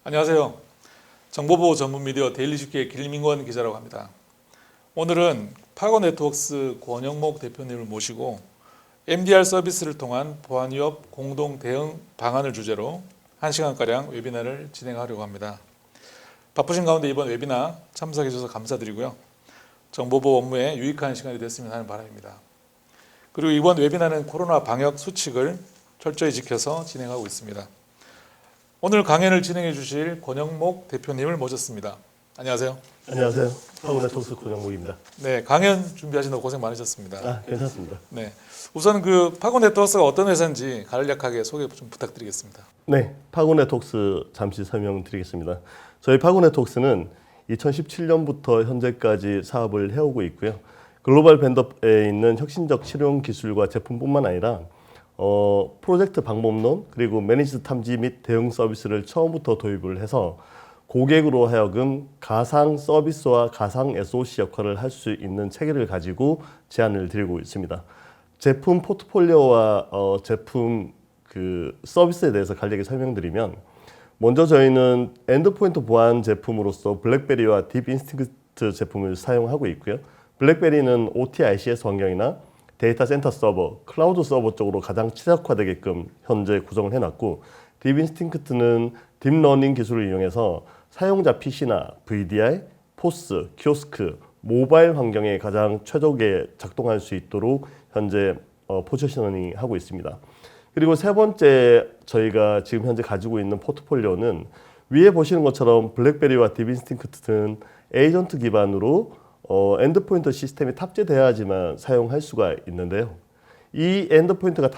안녕하세요. 정보보호 전문 미디어 데일리쉽기의 길민권 기자라고 합니다. 오늘은 파고네트웍스 권영목 대표님을 모시고 MDR 서비스를 통한 보안 위협 공동 대응 방안을 주제로 1시간가량 웨비나를 진행하려고 합니다. 바쁘신 가운데 이번 웨비나 참석해 주셔서 감사드리고요. 정보보호 업무에 유익한 시간이 됐으면 하는 바람입니다. 그리고 이번 웨비나는 코로나 방역 수칙을 철저히 지켜서 진행하고 있습니다. 오늘 강연을 진행해 주실 권영목 대표님을 모셨습니다. 안녕하세요. 안녕하세요. 파고네트웍스 권영목입니다. 네, 강연 준비하시느라 고생 많으셨습니다. 괜찮습니다. 네, 우선 그 파고네트웍스가 어떤 회사인지 간략하게 소개 좀 부탁드리겠습니다. 네, 파고네트웍스 잠시 설명드리겠습니다. 저희 파고네트웍스는 2017년부터 현재까지 사업을 해오고 있고요. 글로벌 벤더에 있는 혁신적 실용 기술과 제품뿐만 아니라 프로젝트 방법론 그리고 매니지드 탐지 및 대응 서비스를 처음부터 도입을 해서 고객으로 하여금 가상 서비스와 가상 SOC 역할을 할 수 있는 체계를 가지고 제안을 드리고 있습니다. 제품 포트폴리오와 제품 서비스에 대해서 간략히 설명드리면, 먼저 저희는 엔드포인트 보안 제품으로서 블랙베리와 딥 인스팅크트 제품을 사용하고 있고요. 블랙베리는 OT ICS 환경이나 데이터 센터 서버, 클라우드 서버 쪽으로 가장 최적화되게끔 현재 구성을 해놨고, 딥 인스팅크트는 딥러닝 기술을 이용해서 사용자 PC나 VDI, 포스, 키오스크, 모바일 환경에 가장 최적에 작동할 수 있도록 현재 포지셔닝 하고 있습니다. 그리고 세 번째 저희가 지금 현재 가지고 있는 포트폴리오는 위에 보시는 것처럼 블랙베리와 딥 인스팅크트는 에이전트 기반으로 엔드포인트 시스템이 탑재돼야지만 사용할 수가 있는데요. 이 엔드포인트가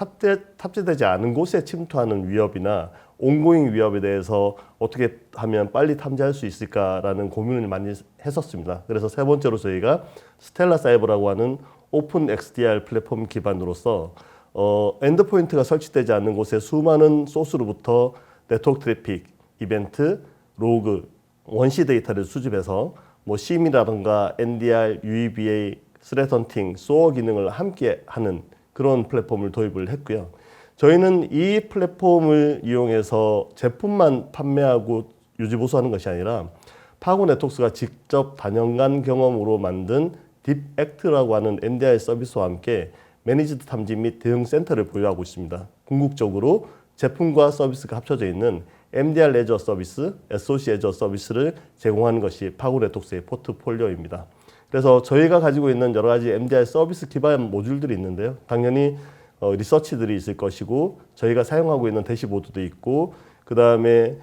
탑재되지 않은 곳에 침투하는 위협이나 온고잉 위협에 대해서 어떻게 하면 빨리 탐지할 수 있을까라는 고민을 많이 했었습니다. 그래서 세 번째로 저희가 스텔라 사이버라고 하는 오픈 XDR 플랫폼 기반으로서 엔드포인트가 설치되지 않는 곳에 수많은 소스로부터 네트워크 트래픽, 이벤트, 로그, 원시 데이터를 수집해서 CIEM이라든가 NDR, UEBA, 스레트 헌팅, 소어 기능을 함께 하는 그런 플랫폼을 도입을 했고요. 저희는 이 플랫폼을 이용해서 제품만 판매하고 유지보수하는 것이 아니라 파고네트웍스가 직접 단연간 경험으로 만든 딥액트라고 하는 MDR 서비스와 함께 매니지드 탐지 및 대응 센터를 보유하고 있습니다. 궁극적으로 제품과 서비스가 합쳐져 있는 MDR 레저 서비스, SOC 레저 서비스를 제공하는 것이 파고네트웍스의 포트폴리오입니다. 그래서 저희가 가지고 있는 여러 가지 MDR 서비스 기반 모듈들이 있는데요. 당연히 리서치들이 있을 것이고, 저희가 사용하고 있는 대시보드도 있고, 그 다음에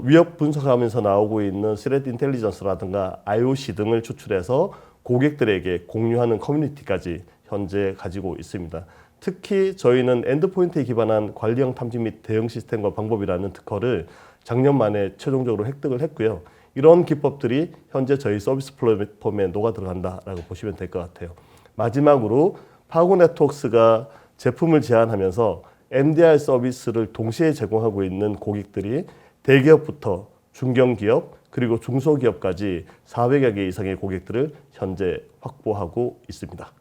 위협 분석하면서 나오고 있는 스레트 인텔리전스라든가 IOC 등을 추출해서 고객들에게 공유하는 커뮤니티까지 현재 가지고 있습니다. 특히 저희는 엔드포인트에 기반한 관리형 탐지 및 대응 시스템과 방법이라는 특허를 작년 말에 최종적으로 획득을 했고요. 이런 기법들이 현재 저희 서비스 플랫폼에 녹아 들어간다라고 보시면 될 것 같아요. 마지막으로 파고네트웍스가 제품을 제안하면서 MDR 서비스를 동시에 제공하고 있는 고객들이 대기업부터 중견기업 그리고 중소기업까지 400여 개 이상의 고객들을 현재 확보하고 있습니다.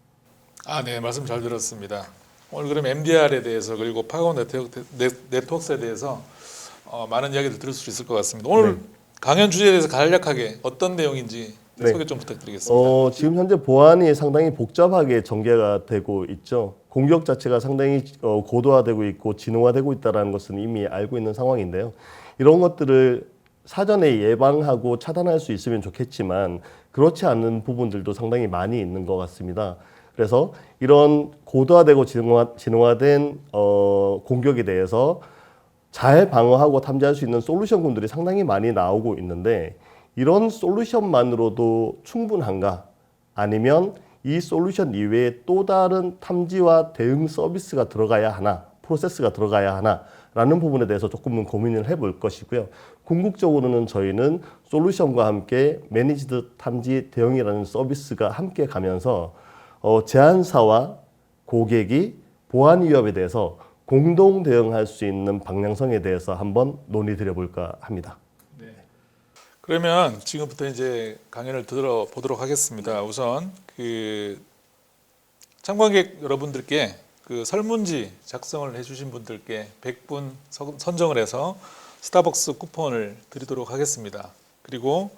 네, 말씀 잘 들었습니다. 오늘 그럼 MDR에 대해서 그리고 파고네트웍스에 대해서 많은 이야기를 들을 수 있을 것 같습니다. 오늘 강연 주제에 대해서 간략하게 어떤 내용인지 소개 좀 부탁드리겠습니다. 지금 현재 보안이 상당히 복잡하게 전개가 되고 있죠. 공격 자체가 상당히 고도화되고 있고 진화되고 있다는 것은 이미 알고 있는 상황인데요. 이런 것들을 사전에 예방하고 차단할 수 있으면 좋겠지만 그렇지 않은 부분들도 상당히 많이 있는 것 같습니다. 그래서 이런 고도화되고 진화된 공격에 대해서 잘 방어하고 탐지할 수 있는 솔루션군들이 상당히 많이 나오고 있는데, 이런 솔루션만으로도 충분한가? 아니면 이 솔루션 이외에 또 다른 탐지와 대응 서비스가 들어가야 하나? 프로세스가 들어가야 하나? 라는 부분에 대해서 조금은 고민을 해볼 것이고요. 궁극적으로는 저희는 솔루션과 함께 매니지드 탐지 대응이라는 서비스가 함께 가면서 제안사와 고객이 보안 위협에 대해서 공동 대응할 수 있는 방향성에 대해서 한번 논의드려 볼까 합니다. 네. 그러면 지금부터 이제 강연을 들어보도록 하겠습니다. 우선 참관객 여러분들께 설문지 작성을 해주신 분들께 100분 선정을 해서 스타벅스 쿠폰을 드리도록 하겠습니다. 그리고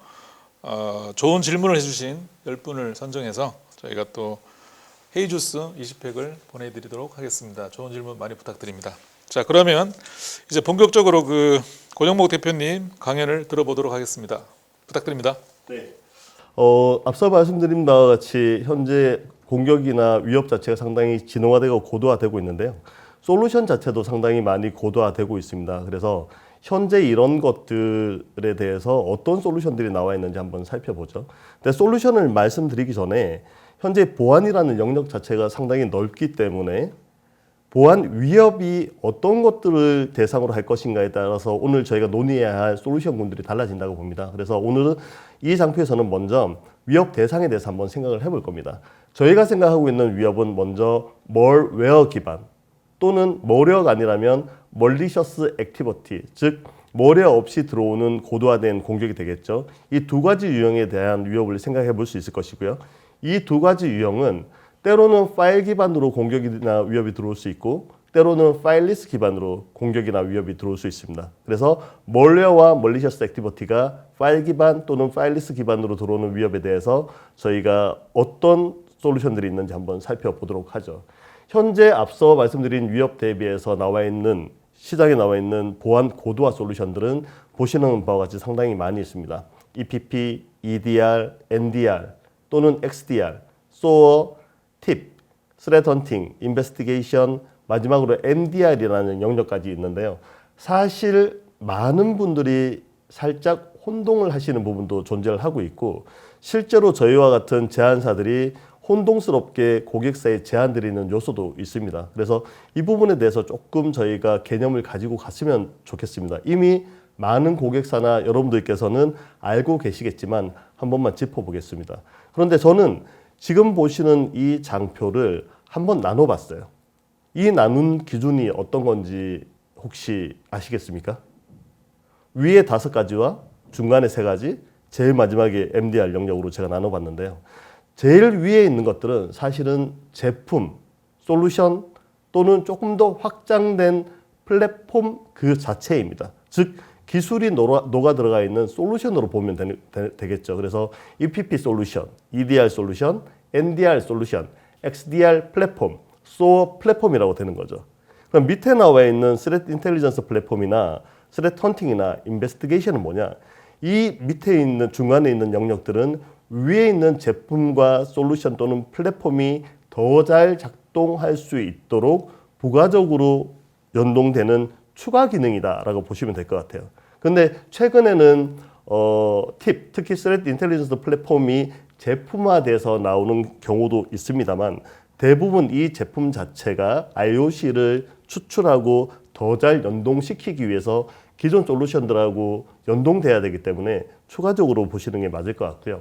좋은 질문을 해주신 10분을 선정해서 저희가 또 헤이주스 20팩을 보내드리도록 하겠습니다. 좋은 질문 많이 부탁드립니다. 자, 그러면 이제 본격적으로 그 권영목 대표님 강연을 들어보도록 하겠습니다. 부탁드립니다. 네. 앞서 말씀드린 바와 같이 현재 공격이나 위협 자체가 상당히 진화되고 고도화되고 있는데요. 솔루션 자체도 상당히 많이 고도화되고 있습니다. 그래서 현재 이런 것들에 대해서 어떤 솔루션들이 나와 있는지 한번 살펴보죠. 근데 솔루션을 말씀드리기 전에 현재 보안이라는 영역 자체가 상당히 넓기 때문에 보안 위협이 어떤 것들을 대상으로 할 것인가에 따라서 오늘 저희가 논의해야 할 솔루션군들이 달라진다고 봅니다. 그래서 오늘은 이 장표에서는 먼저 위협 대상에 대해서 한번 생각을 해볼 겁니다. 저희가 생각하고 있는 위협은 먼저 malware 기반 또는 모력 아니라면 malicious activity, 즉 모력 없이 들어오는 고도화된 공격이 되겠죠. 이 두 가지 유형에 대한 위협을 생각해 볼 수 있을 것이고요. 이 두 가지 유형은 때로는 파일 기반으로 공격이나 위협이 들어올 수 있고 때로는 파일리스 기반으로 공격이나 위협이 들어올 수 있습니다. 그래서 malware와 malicious activity가 파일 기반 또는 파일리스 기반으로 들어오는 위협에 대해서 저희가 어떤 솔루션들이 있는지 한번 살펴보도록 하죠. 현재 앞서 말씀드린 위협 대비해서 시장에 나와 있는 보안 고도화 솔루션들은 보시는 바와 같이 상당히 많이 있습니다. EPP, EDR, NDR 또는 XDR, SOAR, TIP, Threat Hunting, Investigation, 마지막으로 MDR이라는 영역까지 있는데요. 사실 많은 분들이 살짝 혼동을 하시는 부분도 존재를 하고 있고 실제로 저희와 같은 제안사들이 혼동스럽게 고객사에 제안드리는 요소도 있습니다. 그래서 이 부분에 대해서 조금 저희가 개념을 가지고 갔으면 좋겠습니다. 이미 많은 고객사나 여러분들께서는 알고 계시겠지만 한 번만 짚어보겠습니다. 그런데 저는 지금 보시는 이 장표를 한번 나눠봤어요. 이 나눈 기준이 어떤 건지 혹시 아시겠습니까? 위에 5가지와 중간에 3가지, 제일 마지막에 MDR 영역으로 제가 나눠봤는데요. 제일 위에 있는 것들은 사실은 제품, 솔루션 또는 조금 더 확장된 플랫폼 그 자체입니다. 즉 기술이 녹아 들어가 있는 솔루션으로 보면 되겠죠. 그래서 EPP 솔루션, EDR 솔루션, NDR 솔루션, XDR 플랫폼, SOAR 플랫폼이라고 되는 거죠. 그럼 밑에 나와 있는 Threat Intelligence 플랫폼이나 Threat Hunting이나 Investigation은 뭐냐? 이 밑에 있는 중간에 있는 영역들은 위에 있는 제품과 솔루션 또는 플랫폼이 더 잘 작동할 수 있도록 부가적으로 연동되는 추가 기능이다라고 보시면 될 것 같아요. 근데 최근에는 팁, 특히 Threat Intelligence 플랫폼이 제품화돼서 나오는 경우도 있습니다만 대부분 이 제품 자체가 IOC를 추출하고 더 잘 연동시키기 위해서 기존 솔루션들하고 연동돼야 되기 때문에 추가적으로 보시는 게 맞을 것 같고요.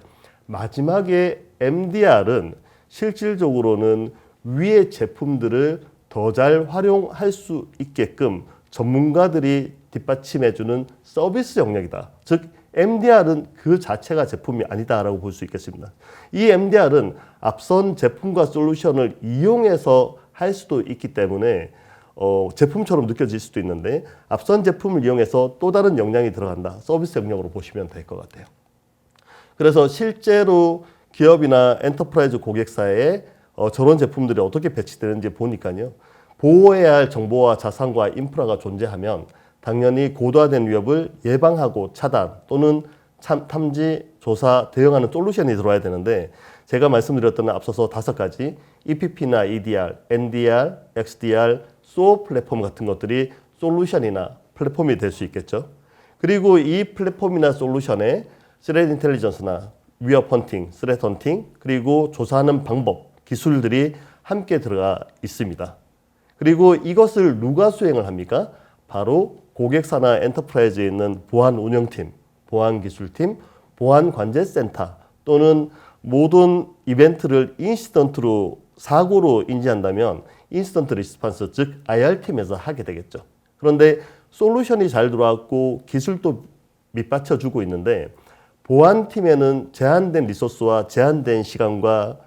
마지막에 MDR은 실질적으로는 위의 제품들을 더 잘 활용할 수 있게끔 전문가들이 뒷받침해주는 서비스 영역이다. 즉 MDR은 그 자체가 제품이 아니다라고 볼 수 있겠습니다. 이 MDR은 앞선 제품과 솔루션을 이용해서 할 수도 있기 때문에 제품처럼 느껴질 수도 있는데 앞선 제품을 이용해서 또 다른 역량이 들어간다. 서비스 영역으로 보시면 될 것 같아요. 그래서 실제로 기업이나 엔터프라이즈 고객사에 저런 제품들이 어떻게 배치되는지 보니까요. 보호해야 할 정보와 자산과 인프라가 존재하면 당연히 고도화된 위협을 예방하고 차단 또는 탐지, 조사, 대응하는 솔루션이 들어와야 되는데 제가 말씀드렸던 앞서서 5가지 EPP나 EDR, NDR, XDR, SOAR 플랫폼 같은 것들이 솔루션이나 플랫폼이 될 수 있겠죠. 그리고 이 플랫폼이나 솔루션에 Threat Intelligence나 위협 헌팅, Threat Hunting 그리고 조사하는 방법, 기술들이 함께 들어가 있습니다. 그리고 이것을 누가 수행을 합니까? 바로 고객사나 엔터프라이즈에 있는 보안 운영팀, 보안 기술팀, 보안 관제센터 또는 모든 이벤트를 인시던트로 사고로 인지한다면 인시던트 리스폰스 즉 IR팀에서 하게 되겠죠. 그런데 솔루션이 잘 들어왔고 기술도 밑받쳐주고 있는데 보안팀에는 제한된 리소스와 제한된 시간과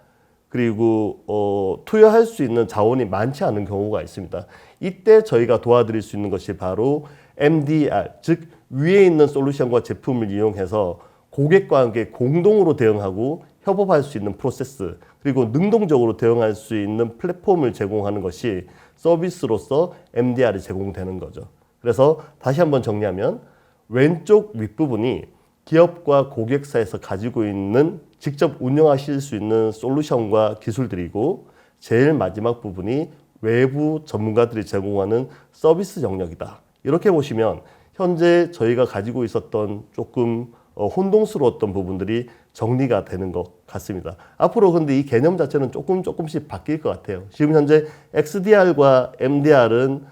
그리고 투여할 수 있는 자원이 많지 않은 경우가 있습니다. 이때 저희가 도와드릴 수 있는 것이 바로 MDR, 즉 위에 있는 솔루션과 제품을 이용해서 고객과 함께 공동으로 대응하고 협업할 수 있는 프로세스, 그리고 능동적으로 대응할 수 있는 플랫폼을 제공하는 것이 서비스로서 MDR이 제공되는 거죠. 그래서 다시 한번 정리하면 왼쪽 윗부분이 기업과 고객사에서 가지고 있는 직접 운영하실 수 있는 솔루션과 기술들이고, 제일 마지막 부분이 외부 전문가들이 제공하는 서비스 영역이다. 이렇게 보시면 현재 저희가 가지고 있었던 조금 혼동스러웠던 부분들이 정리가 되는 것 같습니다. 앞으로 근데 이 개념 자체는 조금씩 바뀔 것 같아요. 지금 현재 XDR과 MDR은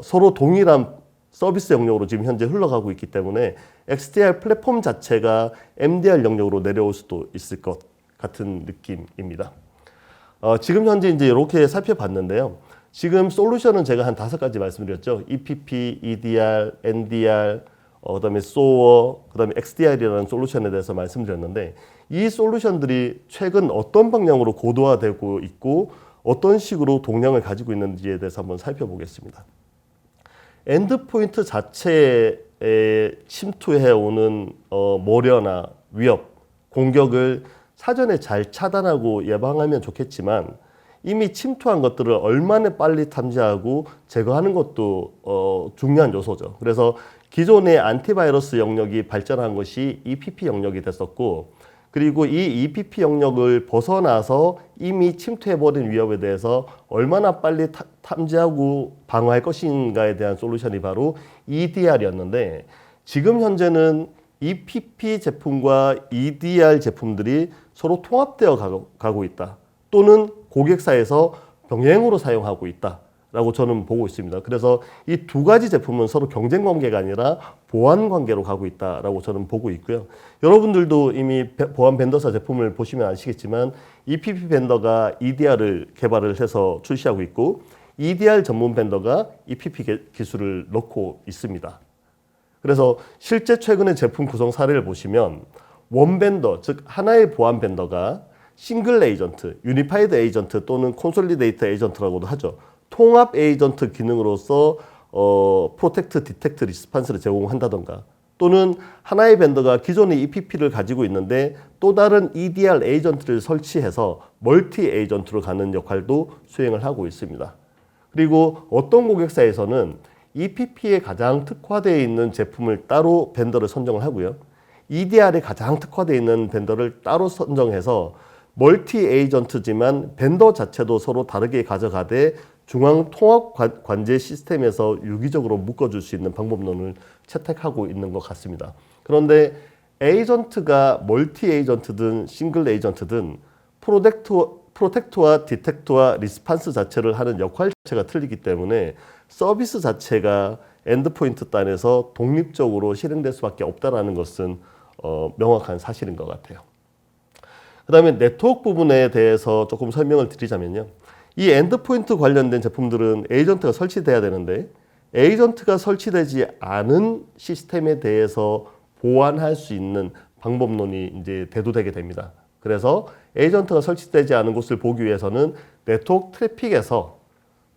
서로 동일한 서비스 영역으로 지금 현재 흘러가고 있기 때문에 XDR 플랫폼 자체가 MDR 영역으로 내려올 수도 있을 것 같은 느낌입니다. 지금 현재 이제 이렇게 살펴봤는데요. 지금 솔루션은 제가 한 5가지 말씀드렸죠. EPP, EDR, NDR, 그다음에 SOAR, 그다음에 XDR이라는 솔루션에 대해서 말씀드렸는데, 이 솔루션들이 최근 어떤 방향으로 고도화되고 있고 어떤 식으로 동향을 가지고 있는지에 대해서 한번 살펴보겠습니다. 엔드포인트 자체에 침투해 오는 모려나 위협, 공격을 사전에 잘 차단하고 예방하면 좋겠지만, 이미 침투한 것들을 얼마나 빨리 탐지하고 제거하는 것도 중요한 요소죠. 그래서 기존의 안티바이러스 영역이 발전한 것이 EPP 영역이 됐었고, 그리고 이 EPP 영역을 벗어나서 이미 침투해버린 위협에 대해서 얼마나 빨리 탐지하고 방어할 것인가에 대한 솔루션이 바로 EDR이었는데, 지금 현재는 EPP 제품과 EDR 제품들이 서로 통합되어 가고 있다. 또는 고객사에서 병행으로 사용하고 있다라고 저는 보고 있습니다. 그래서 이 2가지 제품은 서로 경쟁 관계가 아니라 보완 관계로 가고 있다라고 저는 보고 있고요. 여러분들도 이미 보안 벤더사 제품을 보시면 아시겠지만 EPP 벤더가 EDR을 개발을 해서 출시하고 있고, EDR 전문 벤더가 EPP 기술을 넣고 있습니다. 그래서 실제 최근의 제품 구성 사례를 보시면 원벤더, 즉 하나의 보안 벤더가 싱글 에이전트, 유니파이드 에이전트 또는 콘솔리데이터 에이전트라고도 하죠. 통합 에이전트 기능으로서 프로텍트, 디텍트, 리스판스를 제공한다던가, 또는 하나의 벤더가 기존의 EPP를 가지고 있는데 또 다른 EDR 에이전트를 설치해서 멀티 에이전트로 가는 역할도 수행을 하고 있습니다. 그리고 어떤 고객사에서는 EPP에 가장 특화되어 있는 제품을 따로 벤더를 선정을 하고요. EDR에 가장 특화되어 있는 벤더를 따로 선정해서 멀티 에이전트지만 벤더 자체도 서로 다르게 가져가되 중앙 통합 관제 시스템에서 유기적으로 묶어줄 수 있는 방법론을 채택하고 있는 것 같습니다. 그런데 에이전트가 멀티 에이전트든 싱글 에이전트든 프로텍트와 디텍트와 리스판스 자체를 하는 역할 자체가 틀리기 때문에 서비스 자체가 엔드포인트 단에서 독립적으로 실행될 수밖에 없다는 것은 명확한 사실인 것 같아요. 그 다음에 네트워크 부분에 대해서 조금 설명을 드리자면요. 이 엔드포인트 관련된 제품들은 에이전트가 설치돼야 되는데, 에이전트가 설치되지 않은 시스템에 대해서 보완할 수 있는 방법론이 이제 대두되게 됩니다. 그래서 에이전트가 설치되지 않은 곳을 보기 위해서는 네트워크 트래픽에서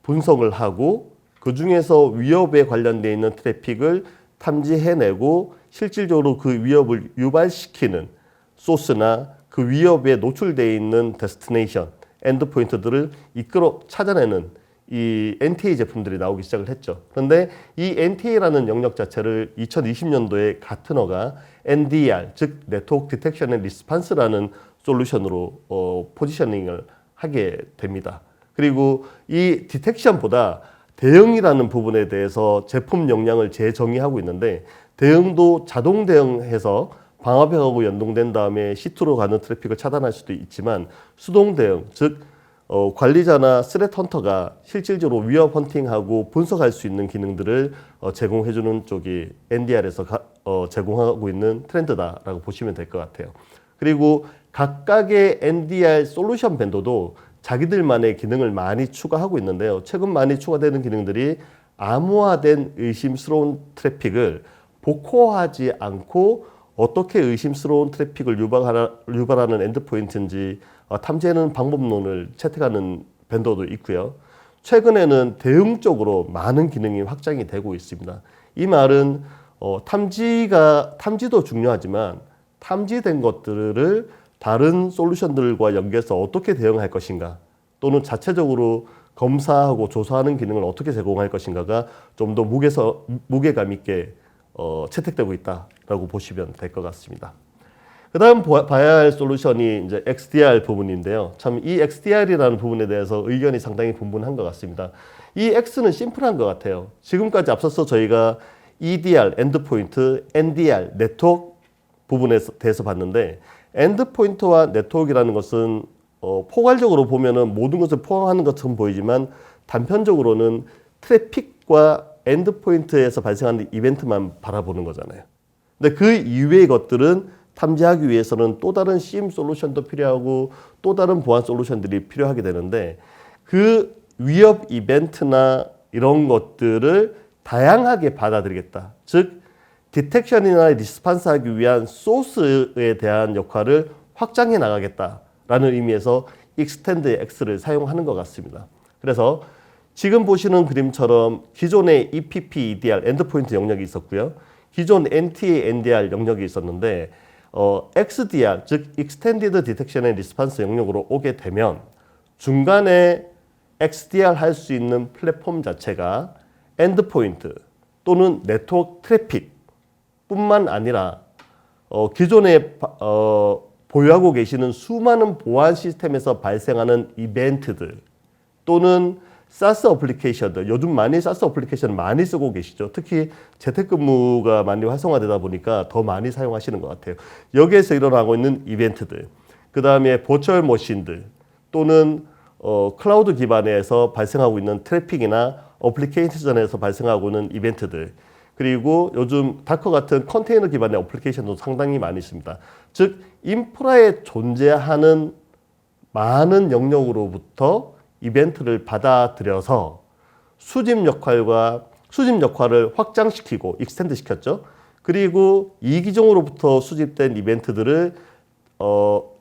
분석을 하고 그 중에서 위협에 관련되어 있는 트래픽을 탐지해내고 실질적으로 그 위협을 유발시키는 소스나 그 위협에 노출되어 있는 데스티네이션, 엔드포인트들을 이끌어 찾아내는 이 NTA 제품들이 나오기 시작을 했죠. 그런데 이 NTA라는 영역 자체를 2020년도에 가트너가 NDR, 즉 네트워크 디텍션 앤 리스판스라는 솔루션으로 포지셔닝을 하게 됩니다. 그리고 이 디텍션보다 대응이라는 부분에 대해서 제품 역량을 재정의하고 있는데, 대응도 자동 대응해서 방화벽하고 연동된 다음에 C2로 가는 트래픽을 차단할 수도 있지만, 수동 대응, 즉 관리자나 스레트 헌터가 실질적으로 위협 헌팅하고 분석할 수 있는 기능들을 제공해주는 쪽이 NDR에서 제공하고 있는 트렌드다라고 보시면 될 것 같아요. 그리고 각각의 NDR 솔루션 벤더도 자기들만의 기능을 많이 추가하고 있는데요. 최근 많이 추가되는 기능들이 암호화된 의심스러운 트래픽을 복호하지 않고 어떻게 의심스러운 트래픽을 유발하는 엔드포인트인지 탐지하는 방법론을 채택하는 벤더도 있고요. 최근에는 대응적으로 많은 기능이 확장이 되고 있습니다. 이 말은 탐지도 중요하지만 탐지된 것들을 다른 솔루션들과 연계해서 어떻게 대응할 것인가, 또는 자체적으로 검사하고 조사하는 기능을 어떻게 제공할 것인가가 좀 더 무게감 있게 채택되고 있다라고 보시면 될 것 같습니다. 그 다음 봐야 할 솔루션이 이제 XDR 부분인데요. 참 이 XDR이라는 부분에 대해서 의견이 상당히 분분한 것 같습니다. 이 X는 심플한 것 같아요. 지금까지 앞서서 저희가 EDR, 엔드포인트, NDR, 네트워크 부분에 대해서 봤는데, 엔드포인트와 네트워크라는 것은 포괄적으로 보면은 모든 것을 포함하는 것처럼 보이지만 단편적으로는 트래픽과 엔드포인트에서 발생하는 이벤트만 바라보는 거잖아요. 근데 그 이외의 것들은 탐지하기 위해서는 또 다른 SIEM 솔루션도 필요하고 또 다른 보안 솔루션들이 필요하게 되는데, 그 위협 이벤트나 이런 것들을 다양하게 받아들이겠다. 즉 디텍션이나 리스판스 하기 위한 소스에 대한 역할을 확장해 나가겠다라는 의미에서 Extend X를 사용하는 것 같습니다. 그래서 지금 보시는 그림처럼 기존의 EPP, EDR, 엔드포인트 영역이 있었고요. 기존 NTA, NDR 영역이 있었는데 XDR, 즉 Extended Detection and Response 영역으로 오게 되면 중간에 XDR 할 수 있는 플랫폼 자체가 엔드포인트 또는 네트워크 트래픽 뿐만 아니라 기존에 보유하고 계시는 수많은 보안 시스템에서 발생하는 이벤트들 또는 사스 어플리케이션들, 요즘 많이 사스 어플리케이션을 많이 쓰고 계시죠. 특히 재택근무가 많이 활성화되다 보니까 더 많이 사용하시는 것 같아요. 여기에서 일어나고 있는 이벤트들, 그 다음에 버추얼 머신들 또는 클라우드 기반에서 발생하고 있는 트래픽이나 어플리케이션에서 발생하고 있는 이벤트들, 그리고 요즘 다커 같은 컨테이너 기반의 어플리케이션도 상당히 많이 있습니다. 즉 인프라에 존재하는 많은 영역으로부터 이벤트를 받아들여서 수집 역할을 확장시키고 익스텐드 시켰죠. 그리고 이기종으로부터 수집된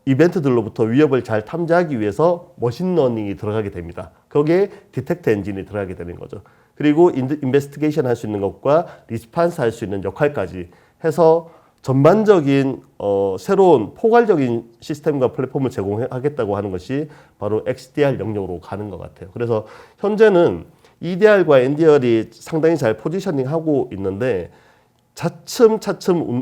이벤트들로부터 위협을 잘 탐지하기 위해서 머신러닝이 들어가게 됩니다. 거기에 디텍트 엔진이 들어가게 되는 거죠. 그리고 인베스티게이션 할 수 있는 것과 리스판스 할 수 있는 역할까지 해서 전반적인 새로운 포괄적인 시스템과 플랫폼을 제공하겠다고 하는 것이 바로 XDR 영역으로 가는 것 같아요. 그래서 현재는 EDR과 NDR이 상당히 잘 포지셔닝하고 있는데 차츰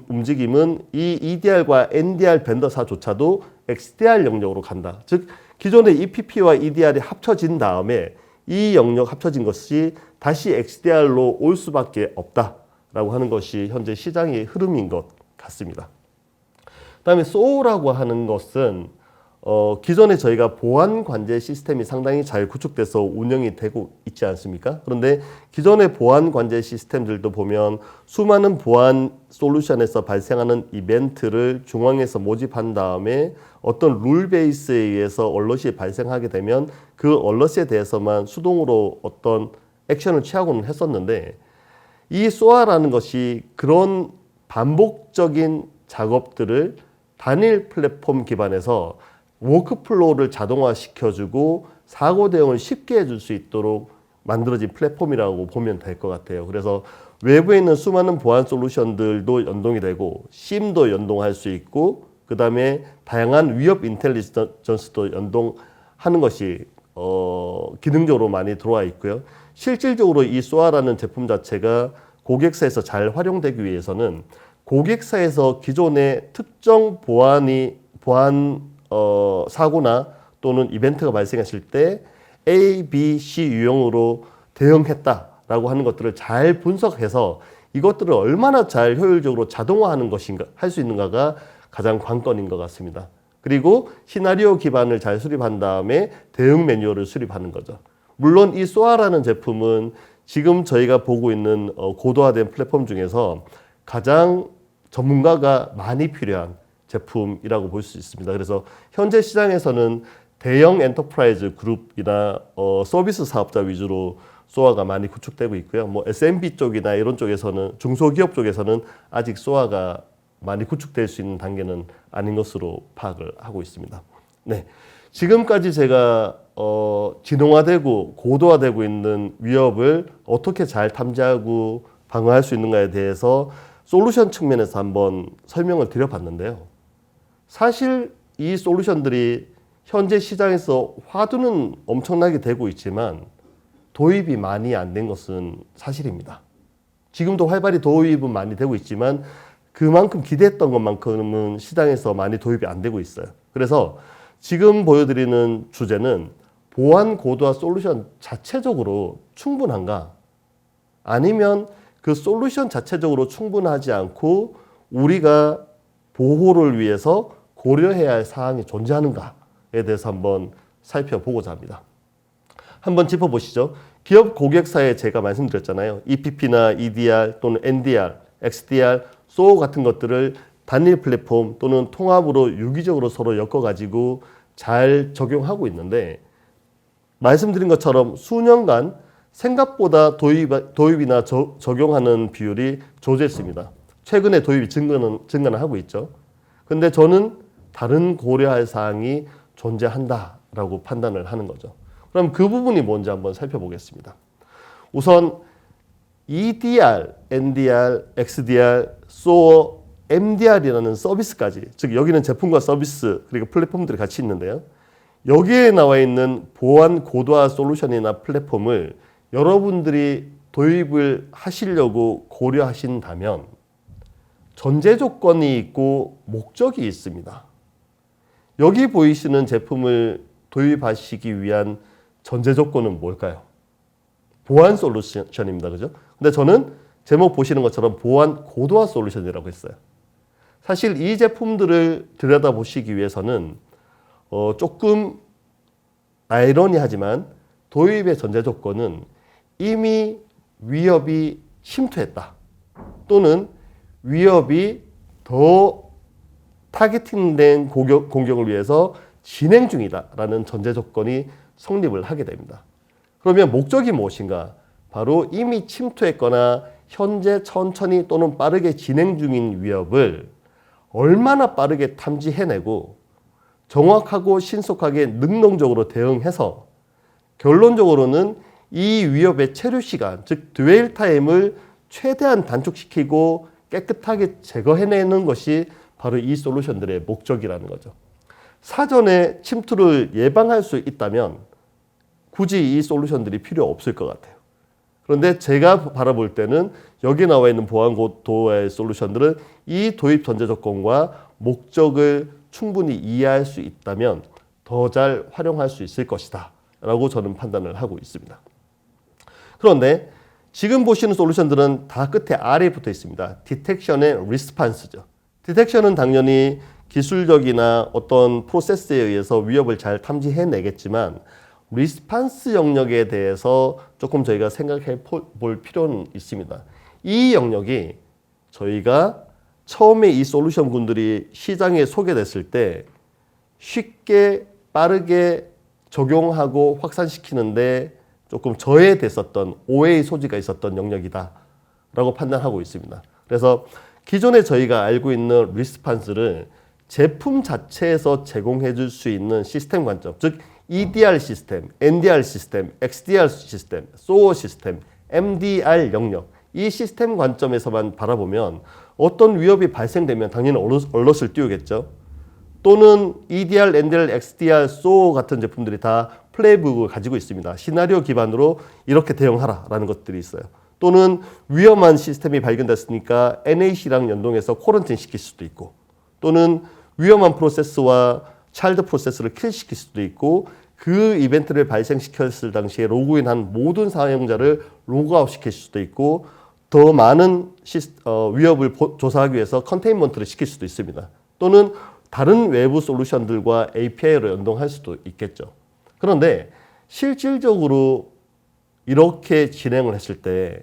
움직임은 이 EDR과 NDR 벤더사조차도 XDR 영역으로 간다. 즉 기존의 EPP와 EDR이 합쳐진 다음에 이 영역 합쳐진 것이 다시 XDR로 올 수밖에 없다라고 하는 것이 현재 시장의 흐름인 것 같습니다. 그다음에 SOA라고 하는 것은 기존에 저희가 보안 관제 시스템이 상당히 잘 구축돼서 운영이 되고 있지 않습니까? 그런데 기존의 보안 관제 시스템들도 보면 수많은 보안 솔루션에서 발생하는 이벤트를 중앙에서 모집한 다음에 어떤 룰 베이스에 의해서 얼럿이 발생하게 되면 그 얼럿에 대해서만 수동으로 어떤 액션을 취하고는 했었는데, 이 SOA라는 것이 그런 반복적인 작업들을 단일 플랫폼 기반에서 워크플로우를 자동화시켜주고 사고 대응을 쉽게 해줄 수 있도록 만들어진 플랫폼이라고 보면 될 것 같아요. 그래서 외부에 있는 수많은 보안 솔루션들도 연동이 되고 SIEM도 연동할 수 있고 그 다음에 다양한 위협 인텔리전스도 연동하는 것이 기능적으로 많이 들어와 있고요. 실질적으로 이 SOA라는 제품 자체가 고객사에서 잘 활용되기 위해서는 고객사에서 기존의 특정 보안 사고나 또는 이벤트가 발생했을 때 A, B, C 유형으로 대응했다라고 하는 것들을 잘 분석해서 이것들을 얼마나 잘 효율적으로 자동화하는 것인가 할 수 있는가가 가장 관건인 것 같습니다. 그리고 시나리오 기반을 잘 수립한 다음에 대응 매뉴얼을 수립하는 거죠. 물론 이 SOA라는 제품은 지금 저희가 보고 있는 고도화된 플랫폼 중에서 가장 전문가가 많이 필요한 제품이라고 볼 수 있습니다. 그래서 현재 시장에서는 대형 엔터프라이즈 그룹이나 서비스 사업자 위주로 SOA가 많이 구축되고 있고요. 뭐 SMB 쪽이나 이런 쪽에서는 중소기업 쪽에서는 아직 SOA가 많이 구축될 수 있는 단계는 아닌 것으로 파악을 하고 있습니다. 네, 지금까지 제가 진홍화되고 고도화되고 있는 위협을 어떻게 잘 탐지하고 방어할 수 있는가에 대해서 솔루션 측면에서 한번 설명을 드려봤는데요. 사실 이 솔루션들이 현재 시장에서 화두는 엄청나게 되고 있지만 도입이 많이 안 된 것은 사실입니다. 지금도 활발히 도입은 많이 되고 있지만 그만큼 기대했던 것만큼은 시장에서 많이 도입이 안 되고 있어요. 그래서 지금 보여드리는 주제는 보안 고도화 솔루션 자체적으로 충분한가? 아니면 그 솔루션 자체적으로 충분하지 않고 우리가 보호를 위해서 고려해야 할 사항이 존재하는가에 대해서 한번 살펴보고자 합니다. 한번 짚어보시죠. 기업 고객사에 제가 말씀드렸잖아요. EPP나 EDR 또는 NDR, XDR, SOA 같은 것들을 단일 플랫폼 또는 통합으로 유기적으로 서로 엮어가지고 잘 적용하고 있는데 말씀드린 것처럼 수년간 생각보다 도입이나 적용하는 비율이 저조했습니다. 최근에 도입이 증가는 하고 있죠. 근데 저는 다른 고려할 사항이 존재한다라고 판단을 하는 거죠. 그럼 그 부분이 뭔지 한번 살펴보겠습니다. 우선 EDR, NDR, XDR, SOA, MDR이라는 서비스까지, 즉 여기는 제품과 서비스 그리고 플랫폼들이 같이 있는데요. 여기에 나와 있는 보안 고도화 솔루션이나 플랫폼을 여러분들이 도입을 하시려고 고려하신다면 전제 조건이 있고 목적이 있습니다. 여기 보이시는 제품을 도입하시기 위한 전제 조건은 뭘까요? 보안 솔루션입니다. 그죠? 근데 저는 제목 보시는 것처럼 보안 고도화 솔루션이라고 했어요. 사실 이 제품들을 들여다보시기 위해서는 조금 아이러니하지만 도입의 전제 조건은 이미 위협이 침투했다. 또는 위협이 더 타겟팅된 공격을 위해서 진행 중이다라는 전제 조건이 성립을 하게 됩니다. 그러면 목적이 무엇인가? 바로 이미 침투했거나 현재 천천히 또는 빠르게 진행 중인 위협을 얼마나 빠르게 탐지해내고 정확하고 신속하게 능동적으로 대응해서 결론적으로는 이 위협의 체류 시간, 즉 드웨일 타임을 최대한 단축시키고 깨끗하게 제거해내는 것이 바로 이 솔루션들의 목적이라는 거죠. 사전에 침투를 예방할 수 있다면 굳이 이 솔루션들이 필요 없을 것 같아요. 그런데 제가 바라볼 때는 여기 나와 있는 보안 고도화의 솔루션들은 이 도입 전제 조건과 목적을 충분히 이해할 수 있다면 더 잘 활용할 수 있을 것이다 라고 저는 판단을 하고 있습니다. 그런데 지금 보시는 솔루션들은 다 끝에 R이 붙어 있습니다. 디텍션의 리스판스죠. 디텍션은 당연히 기술적이나 어떤 프로세스에 의해서 위협을 잘 탐지해내겠지만 리스판스 영역에 대해서 조금 저희가 생각해 볼 필요는 있습니다. 이 영역이 저희가 처음에 이 솔루션 군들이 시장에 소개됐을 때 쉽게 빠르게 적용하고 확산시키는데 조금 저해됐었던 오해의 소지가 있었던 영역이다 라고 판단하고 있습니다. 그래서 기존에 저희가 알고 있는 리스판스를 제품 자체에서 제공해 줄 수 있는 시스템 관점, 즉 EDR 시스템, NDR 시스템, XDR 시스템, SOA 시스템, MDR 영역, 이 시스템 관점에서만 바라보면 어떤 위협이 발생되면 당연히 얼럿을 띄우겠죠. 또는 EDR, NDR, XDR, SOA 같은 제품들이 다 플레이북을 가지고 있습니다. 시나리오 기반으로 이렇게 대응하라라는 것들이 있어요. 또는 위험한 시스템이 발견됐으니까 NAC랑 연동해서 코런틴 시킬 수도 있고, 또는 위험한 프로세스와 차일드 프로세스를 킬시킬 수도 있고, 그 이벤트를 발생시켰을 당시에 로그인한 모든 사용자를 로그아웃 시킬 수도 있고, 더 많은 위협을 조사하기 위해서 컨테인먼트를 시킬 수도 있습니다. 또는 다른 외부 솔루션들과 API로 연동할 수도 있겠죠. 그런데 실질적으로 이렇게 진행을 했을 때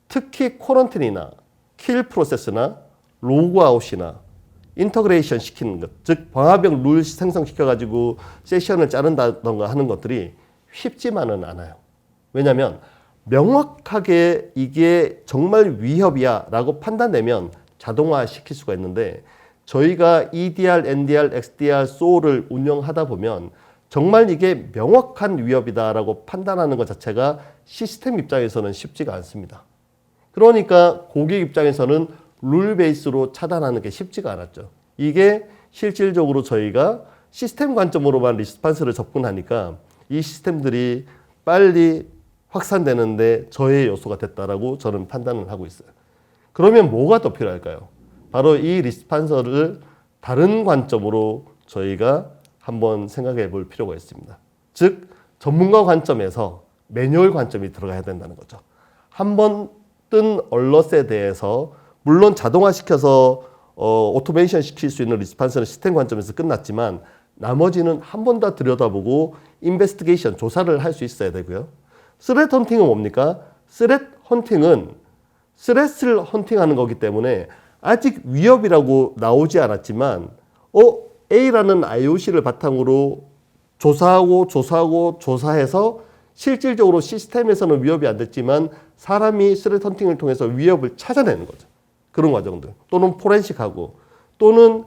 특히 코런틴이나 킬 프로세스나 로그아웃이나 인터그레이션 시키는 것, 즉 방화벽 룰 생성시켜가지고 세션을 자른다던가 하는 것들이 쉽지만은 않아요. 왜냐하면 명확하게 이게 정말 위협이야 라고 판단되면 자동화 시킬 수가 있는데, 저희가 EDR, NDR, XDR, SOA를 운영하다 보면 정말 이게 명확한 위협이다 라고 판단하는 것 자체가 시스템 입장에서는 쉽지가 않습니다. 그러니까 고객 입장에서는 룰 베이스로 차단하는 게 쉽지가 않았죠. 이게 실질적으로 저희가 시스템 관점으로만 리스판스를 접근하니까 이 시스템들이 빨리 확산되는데 저해 요소가 됐다라고 저는 판단을 하고 있어요. 그러면 뭐가 더 필요할까요? 바로 이 리스판서를 다른 관점으로 저희가 한번 생각해 볼 필요가 있습니다. 즉 전문가 관점에서 매뉴얼 관점이 들어가야 된다는 거죠. 한번 뜬 얼럿에 대해서 물론 자동화시켜서 오토메이션 시킬 수 있는 리스판스는 시스템 관점에서 끝났지만 나머지는 한 번 더 들여다보고 인베스티게이션 조사를 할 수 있어야 되고요. 스레트 헌팅은 뭡니까? 스레트 헌팅은 스레트를 헌팅하는 거기 때문에 아직 위협이라고 나오지 않았지만 A라는 IOC를 바탕으로 조사해서 실질적으로 시스템에서는 위협이 안 됐지만 사람이 스레트 헌팅을 통해서 위협을 찾아내는 거죠. 그런 과정들. 또는 포렌식하고 또는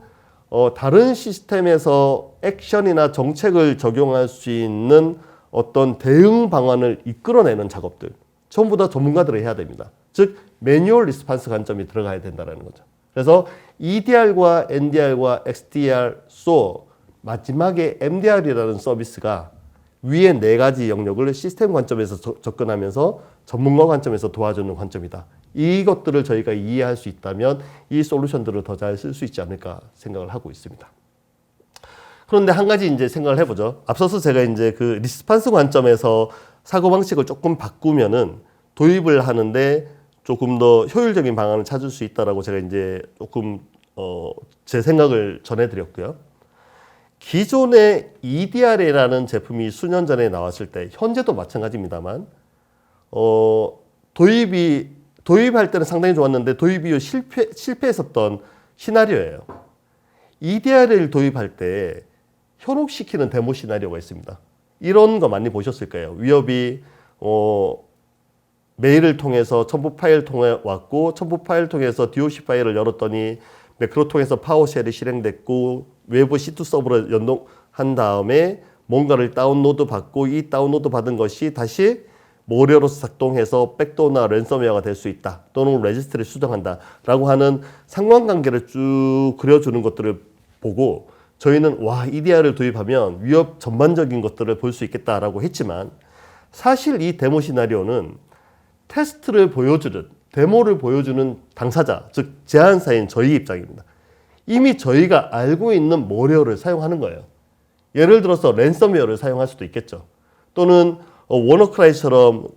다른 시스템에서 액션이나 정책을 적용할 수 있는 어떤 대응 방안을 이끌어내는 작업들. 전부 다 전문가들이 해야 됩니다. 즉 매뉴얼 리스판스 관점이 들어가야 된다는 거죠. 그래서 EDR과 NDR과 XDR, SOAR, 마지막에 MDR이라는 서비스가 위에 네 가지 영역을 시스템 관점에서 접근하면서 전문가 관점에서 도와주는 관점이다. 이것들을 저희가 이해할 수 있다면 이 솔루션들을 더 잘 쓸 수 있지 않을까 생각을 하고 있습니다. 그런데 한 가지 이제 생각을 해보죠. 앞서서 제가 이제 그 리스판스 관점에서 사고방식을 조금 바꾸면은 도입을 하는데 조금 더 효율적인 방안을 찾을 수 있다라고 제가 이제 조금 제 생각을 전해드렸고요. 기존의 EDR이라는 제품이 수년 전에 나왔을 때 현재도 마찬가지입니다만 도입할 때는 상당히 좋았는데 도입 이후 실패했었던 시나리오예요. EDR을 도입할 때 현혹시키는 데모 시나리오가 있습니다. 이런 거 많이 보셨을 거예요. 위협이 메일을 통해서 첨부 파일 통해 왔고 첨부 파일 통해서 DOC 파일을 열었더니 매크로 통해서 파워쉘이 실행됐고 외부 C2 서버를 연동한 다음에 뭔가를 다운로드 받고 이 다운로드 받은 것이 다시 모래로서 작동해서 백도어나 랜섬웨어가 될 수 있다. 또는 레지스트를 수정한다. 라고 하는 상관관계를 쭉 그려주는 것들을 보고 저희는 EDR을 도입하면 위협 전반적인 것들을 볼 수 있겠다라고 했지만 사실 이 데모 시나리오는 테스트를 보여주는 데모를 보여주는 당사자, 즉 제안사인 저희 입장입니다. 이미 저희가 알고 있는 모래어를 사용하는 거예요. 예를 들어서 랜섬웨어를 사용할 수도 있겠죠. 또는 워너크라이처럼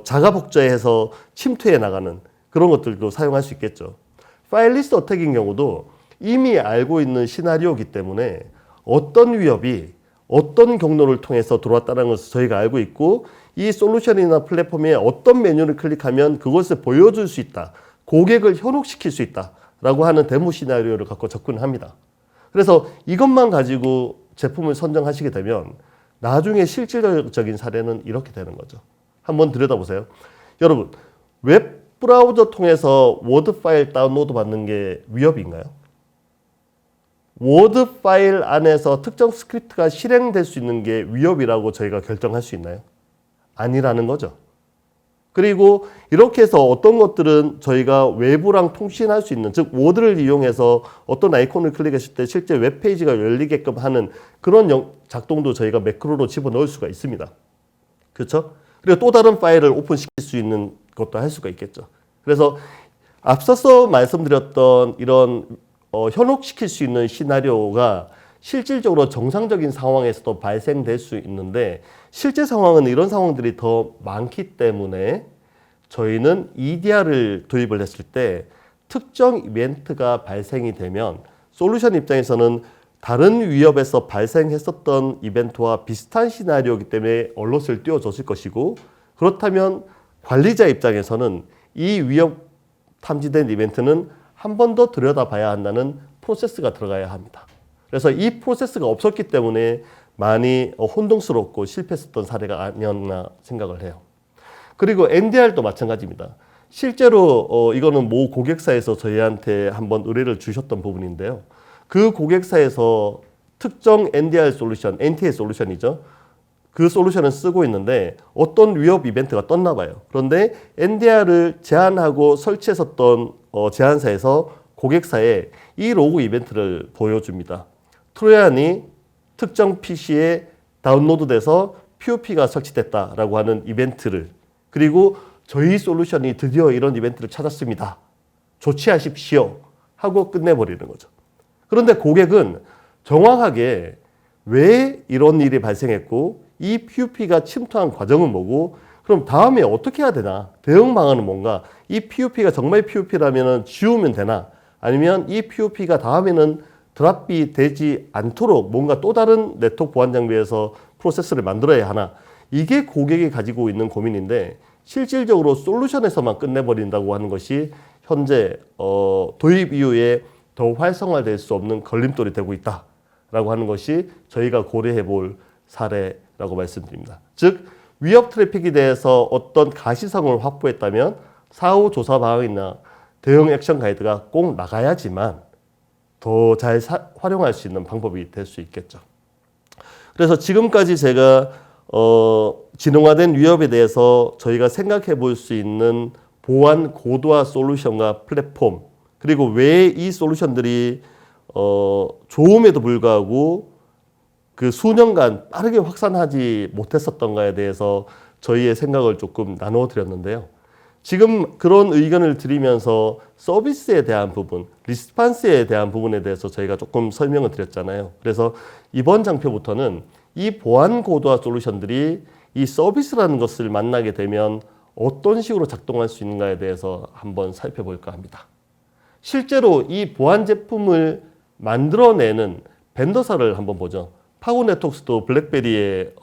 자가 복제해서 침투해 나가는 그런 것들도 사용할 수 있겠죠. 파일리스트 어택인 경우도 이미 알고 있는 시나리오이기 때문에 어떤 위협이 어떤 경로를 통해서 들어왔다는 것을 저희가 알고 있고 이 솔루션이나 플랫폼에 어떤 메뉴를 클릭하면 그것을 보여줄 수 있다. 고객을 현혹시킬 수 있다. 라고 하는 데모 시나리오를 갖고 접근합니다. 그래서 이것만 가지고 제품을 선정하시게 되면 나중에 실질적인 사례는 이렇게 되는 거죠. 한번 들여다보세요. 여러분, 웹 브라우저 통해서 워드 파일 다운로드 받는 게 위협인가요? 워드 파일 안에서 특정 스크립트가 실행될 수 있는 게 위협이라고 저희가 결정할 수 있나요? 아니라는 거죠. 그리고 이렇게 해서 어떤 것들은 저희가 외부랑 통신할 수 있는, 즉 워드를 이용해서 어떤 아이콘을 클릭했을 때 실제 웹페이지가 열리게끔 하는 그런 작동도 저희가 매크로로 집어넣을 수가 있습니다. 그렇죠? 그리고 또 다른 파일을 오픈시킬 수 있는 것도 할 수가 있겠죠. 그래서 앞서서 말씀드렸던 이런 현혹시킬 수 있는 시나리오가 실질적으로 정상적인 상황에서도 발생될 수 있는데 실제 상황은 이런 상황들이 더 많기 때문에 저희는 EDR을 도입을 했을 때 특정 이벤트가 발생이 되면 솔루션 입장에서는 다른 위협에서 발생했었던 이벤트와 비슷한 시나리오이기 때문에 얼럿을 띄워줬을 것이고 그렇다면 관리자 입장에서는 이 위협 탐지된 이벤트는 한 번 더 들여다봐야 한다는 프로세스가 들어가야 합니다. 그래서 이 프로세스가 없었기 때문에 많이 혼동스럽고 실패했었던 사례가 아니었나 생각을 해요. 그리고 NDR도 마찬가지입니다. 실제로 이거는 모 고객사에서 저희한테 한번 의뢰를 주셨던 부분인데요. 그 고객사에서 특정 NDR 솔루션, NTA 솔루션이죠. 그 솔루션을 쓰고 있는데 어떤 위협 이벤트가 떴나 봐요. 그런데 NDR을 제한하고 설치했었던 제한사에서 고객사에 이 로그 이벤트를 보여줍니다. 트로jan이 특정 PC에 다운로드돼서 POP가 설치됐다라고 하는 이벤트를, 그리고 저희 솔루션이 드디어 이런 이벤트를 찾았습니다. 조치하십시오 하고 끝내버리는 거죠. 그런데 고객은 정확하게 왜 이런 일이 발생했고 이 POP가 침투한 과정은 뭐고 그럼 다음에 어떻게 해야 되나, 대응 방안은 뭔가, 이 POP가 정말 POP라면 지우면 되나, 아니면 이 POP가 다음에는 드랍이 되지 않도록 뭔가 또 다른 네트워크 보안 장비에서 프로세스를 만들어야 하나, 이게 고객이 가지고 있는 고민인데 실질적으로 솔루션에서만 끝내버린다고 하는 것이 현재 도입 이후에 더 활성화될 수 없는 걸림돌이 되고 있다라고 하는 것이 저희가 고려해 볼 사례라고 말씀드립니다. 즉 위협 트래픽에 대해서 어떤 가시성을 확보했다면 사후 조사 방향이나 대응 액션 가이드가 꼭 나가야지만 더 잘 활용할 수 있는 방법이 될 수 있겠죠. 그래서 지금까지 제가 지능화된 위협에 대해서 저희가 생각해 볼 수 있는 보안 고도화 솔루션과 플랫폼, 그리고 왜 이 솔루션들이 좋음에도 불구하고 그 수년간 빠르게 확산하지 못했었던가에 대해서 저희의 생각을 조금 나누어 드렸는데요. 지금 그런 의견을 드리면서 서비스에 대한 부분, 리스판스에 대한 부분에 대해서 저희가 조금 설명을 드렸잖아요. 그래서 이번 장표부터는 이 보안 고도화 솔루션들이 이 서비스라는 것을 만나게 되면 어떤 식으로 작동할 수 있는가에 대해서 한번 살펴볼까 합니다. 실제로 이 보안 제품을 만들어내는 벤더사를 한번 보죠. 파고네트웍스도 블랙베리의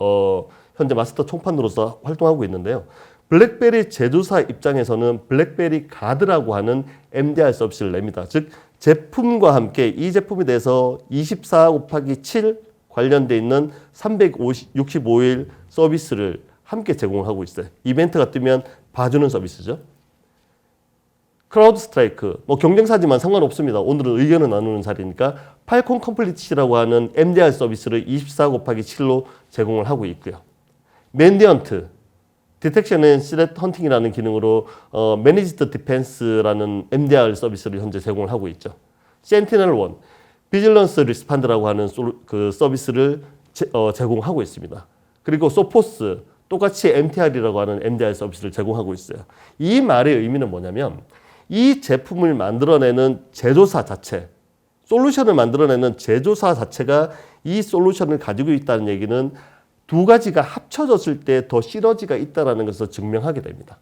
현재 마스터 총판으로서 활동하고 있는데요. 블랙베리 제조사 입장에서는 블랙베리 가드라고 하는 MDR 서비스를 냅니다. 즉 제품과 함께 이 제품에 대해서 24/7 관련돼 있는 365일 서비스를 함께 제공을 하고 있어요. 이벤트가 뜨면 봐주는 서비스죠. 크라우드 스트라이크, 경쟁사지만 상관없습니다. 오늘은 의견을 나누는 자리니까 팔콘 컴플리트라고 하는 MDR 서비스를 24/7로 제공을 하고 있고요. 맨디언트, 디텍션 앤 스레트 헌팅이라는 기능으로 매니지드 디펜스라는 MDR 서비스를 현재 제공을 하고 있죠. 센티넬1, 비질런스 리스판드라고 하는 그 서비스를 제공하고 있습니다. 그리고 소포스, 똑같이 MTR이라고 하는 MDR 서비스를 제공하고 있어요. 이 말의 의미는 뭐냐면 이 제품을 만들어내는 제조사 자체, 솔루션을 만들어내는 제조사 자체가 이 솔루션을 가지고 있다는 얘기는 두 가지가 합쳐졌을 때 더 시너지가 있다는 것을 증명하게 됩니다.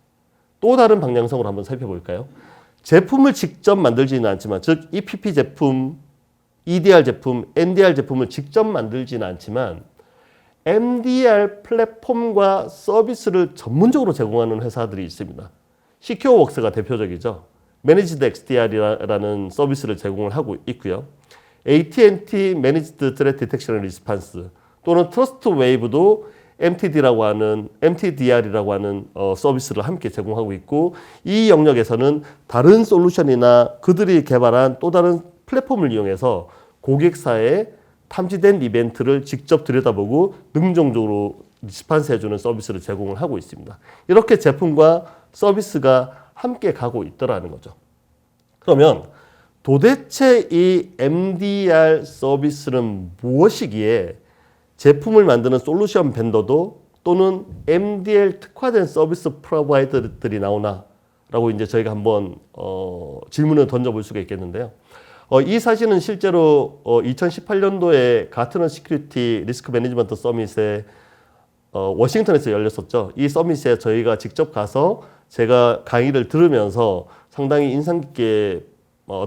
또 다른 방향성으로 한번 살펴볼까요? 제품을 직접 만들지는 않지만, 즉 EPP 제품, EDR 제품, NDR 제품을 직접 만들지는 않지만 MDR 플랫폼과 서비스를 전문적으로 제공하는 회사들이 있습니다. 시큐어웍스가 대표적이죠. 매니지드 XDR이라는 서비스를 제공을 하고 있고요. AT&T 매니지드 트레트 디텍션 리스판스, 또는 트러스트 웨이브도 MTD라고 하는 MTDR이라고 하는 서비스를 함께 제공하고 있고, 이 영역에서는 다른 솔루션이나 그들이 개발한 또 다른 플랫폼을 이용해서 고객사에 탐지된 이벤트를 직접 들여다보고 능동적으로 리스판스해주는 서비스를 제공을 하고 있습니다. 이렇게 제품과 서비스가 함께 가고 있더라는 거죠. 그러면 도대체 이 MDR 서비스는 무엇이기에 제품을 만드는 솔루션 벤더도 또는 MDR 특화된 서비스 프로바이더들이 나오나라고 이제 저희가 한번 질문을 던져볼 수가 있겠는데요. 이 사실은 실제로 2018년도에 가트너 시큐리티 리스크 매니지먼트 서밋에 워싱턴에서 열렸었죠. 이 서밋에 저희가 직접 가서 제가 강의를 들으면서 상당히 인상 깊게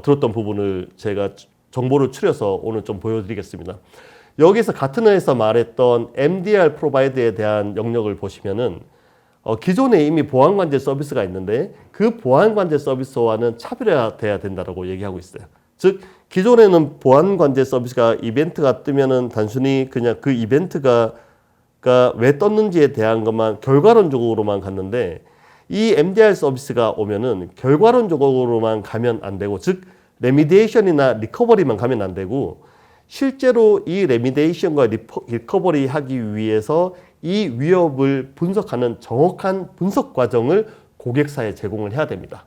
들었던 부분을 제가 정보를 추려서 오늘 좀 보여드리겠습니다. 여기서 가트너에서 말했던 MDR 프로바이드에 대한 영역을 보시면은 기존에 이미 보안관제 서비스가 있는데 그 보안관제 서비스와는 차별화돼야 된다라고 얘기하고 있어요. 즉 기존에는 보안관제 서비스가 이벤트가 뜨면은 단순히 그냥 그 이벤트가 왜 떴는지에 대한 것만 결과론적으로만 갔는데, 이 MDR 서비스가 오면은 결과론적으로만 가면 안 되고, 즉 레미디에이션이나 리커버리만 가면 안 되고, 실제로 이 레미디에이션과 리커버리 하기 위해서 이 위협을 분석하는 정확한 분석 과정을 고객사에 제공을 해야 됩니다.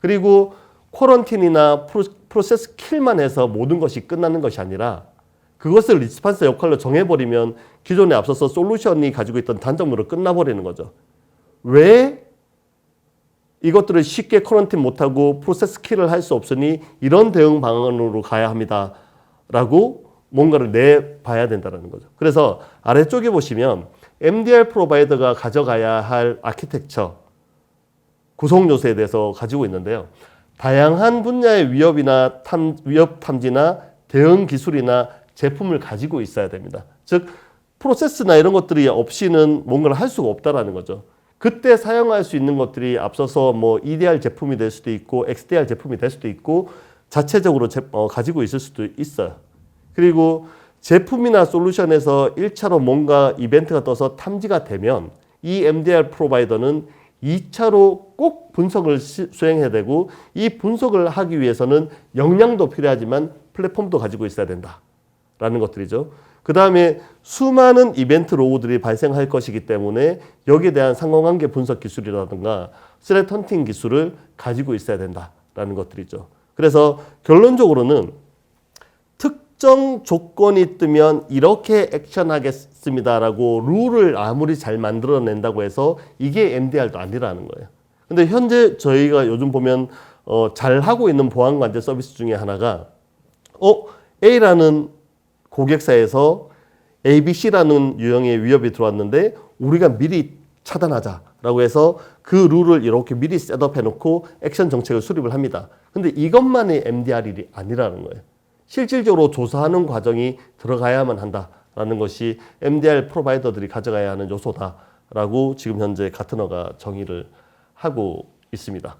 그리고 쿼런틴이나 프로세스 킬만 해서 모든 것이 끝나는 것이 아니라 그것을 리스판스 역할로 정해버리면 기존에 앞서서 솔루션이 가지고 있던 단점으로 끝나버리는 거죠. 왜 이것들을 쉽게 쿼런틴 못하고 프로세스 킬을 할 수 없으니 이런 대응 방안으로 가야 합니다. 라고 뭔가를 내봐야 된다는 거죠. 그래서 아래쪽에 보시면 MDR 프로바이더가 가져가야 할 아키텍처 구성 요소에 대해서 가지고 있는데요. 다양한 분야의 위협이나 위협 탐지나 대응 기술이나 제품을 가지고 있어야 됩니다. 즉 프로세스나 이런 것들이 없이는 뭔가를 할 수가 없다라는 거죠. 그때 사용할 수 있는 것들이 앞서서 뭐 EDR 제품이 될 수도 있고 XDR 제품이 될 수도 있고 자체적으로 가지고 있을 수도 있어요. 그리고 제품이나 솔루션에서 1차로 뭔가 이벤트가 떠서 탐지가 되면 이 MDR 프로바이더는 2차로 꼭 분석을 수행해야 되고 이 분석을 하기 위해서는 역량도 필요하지만 플랫폼도 가지고 있어야 된다라는 것들이죠. 그 다음에 수많은 이벤트 로그들이 발생할 것이기 때문에 여기에 대한 상호관계 분석 기술이라든가 스레트 헌팅 기술을 가지고 있어야 된다라는 것들이죠. 그래서 결론적으로는 특정 조건이 뜨면 이렇게 액션하겠습니다라고 룰을 아무리 잘 만들어낸다고 해서 이게 MDR도 아니라는 거예요. 근데 현재 저희가 요즘 보면 잘 하고 있는 보안 관제 서비스 중에 하나가 A라는 고객사에서 ABC라는 유형의 위협이 들어왔는데 우리가 미리 차단하자라고 해서 그 룰을 이렇게 미리 셋업해 놓고 액션 정책을 수립을 합니다. 근데 이것만이 MDR이 아니라는 거예요. 실질적으로 조사하는 과정이 들어가야만 한다라는 것이 MDR 프로바이더들이 가져가야 하는 요소다라고 지금 현재 가트너가 정의를 하고 있습니다.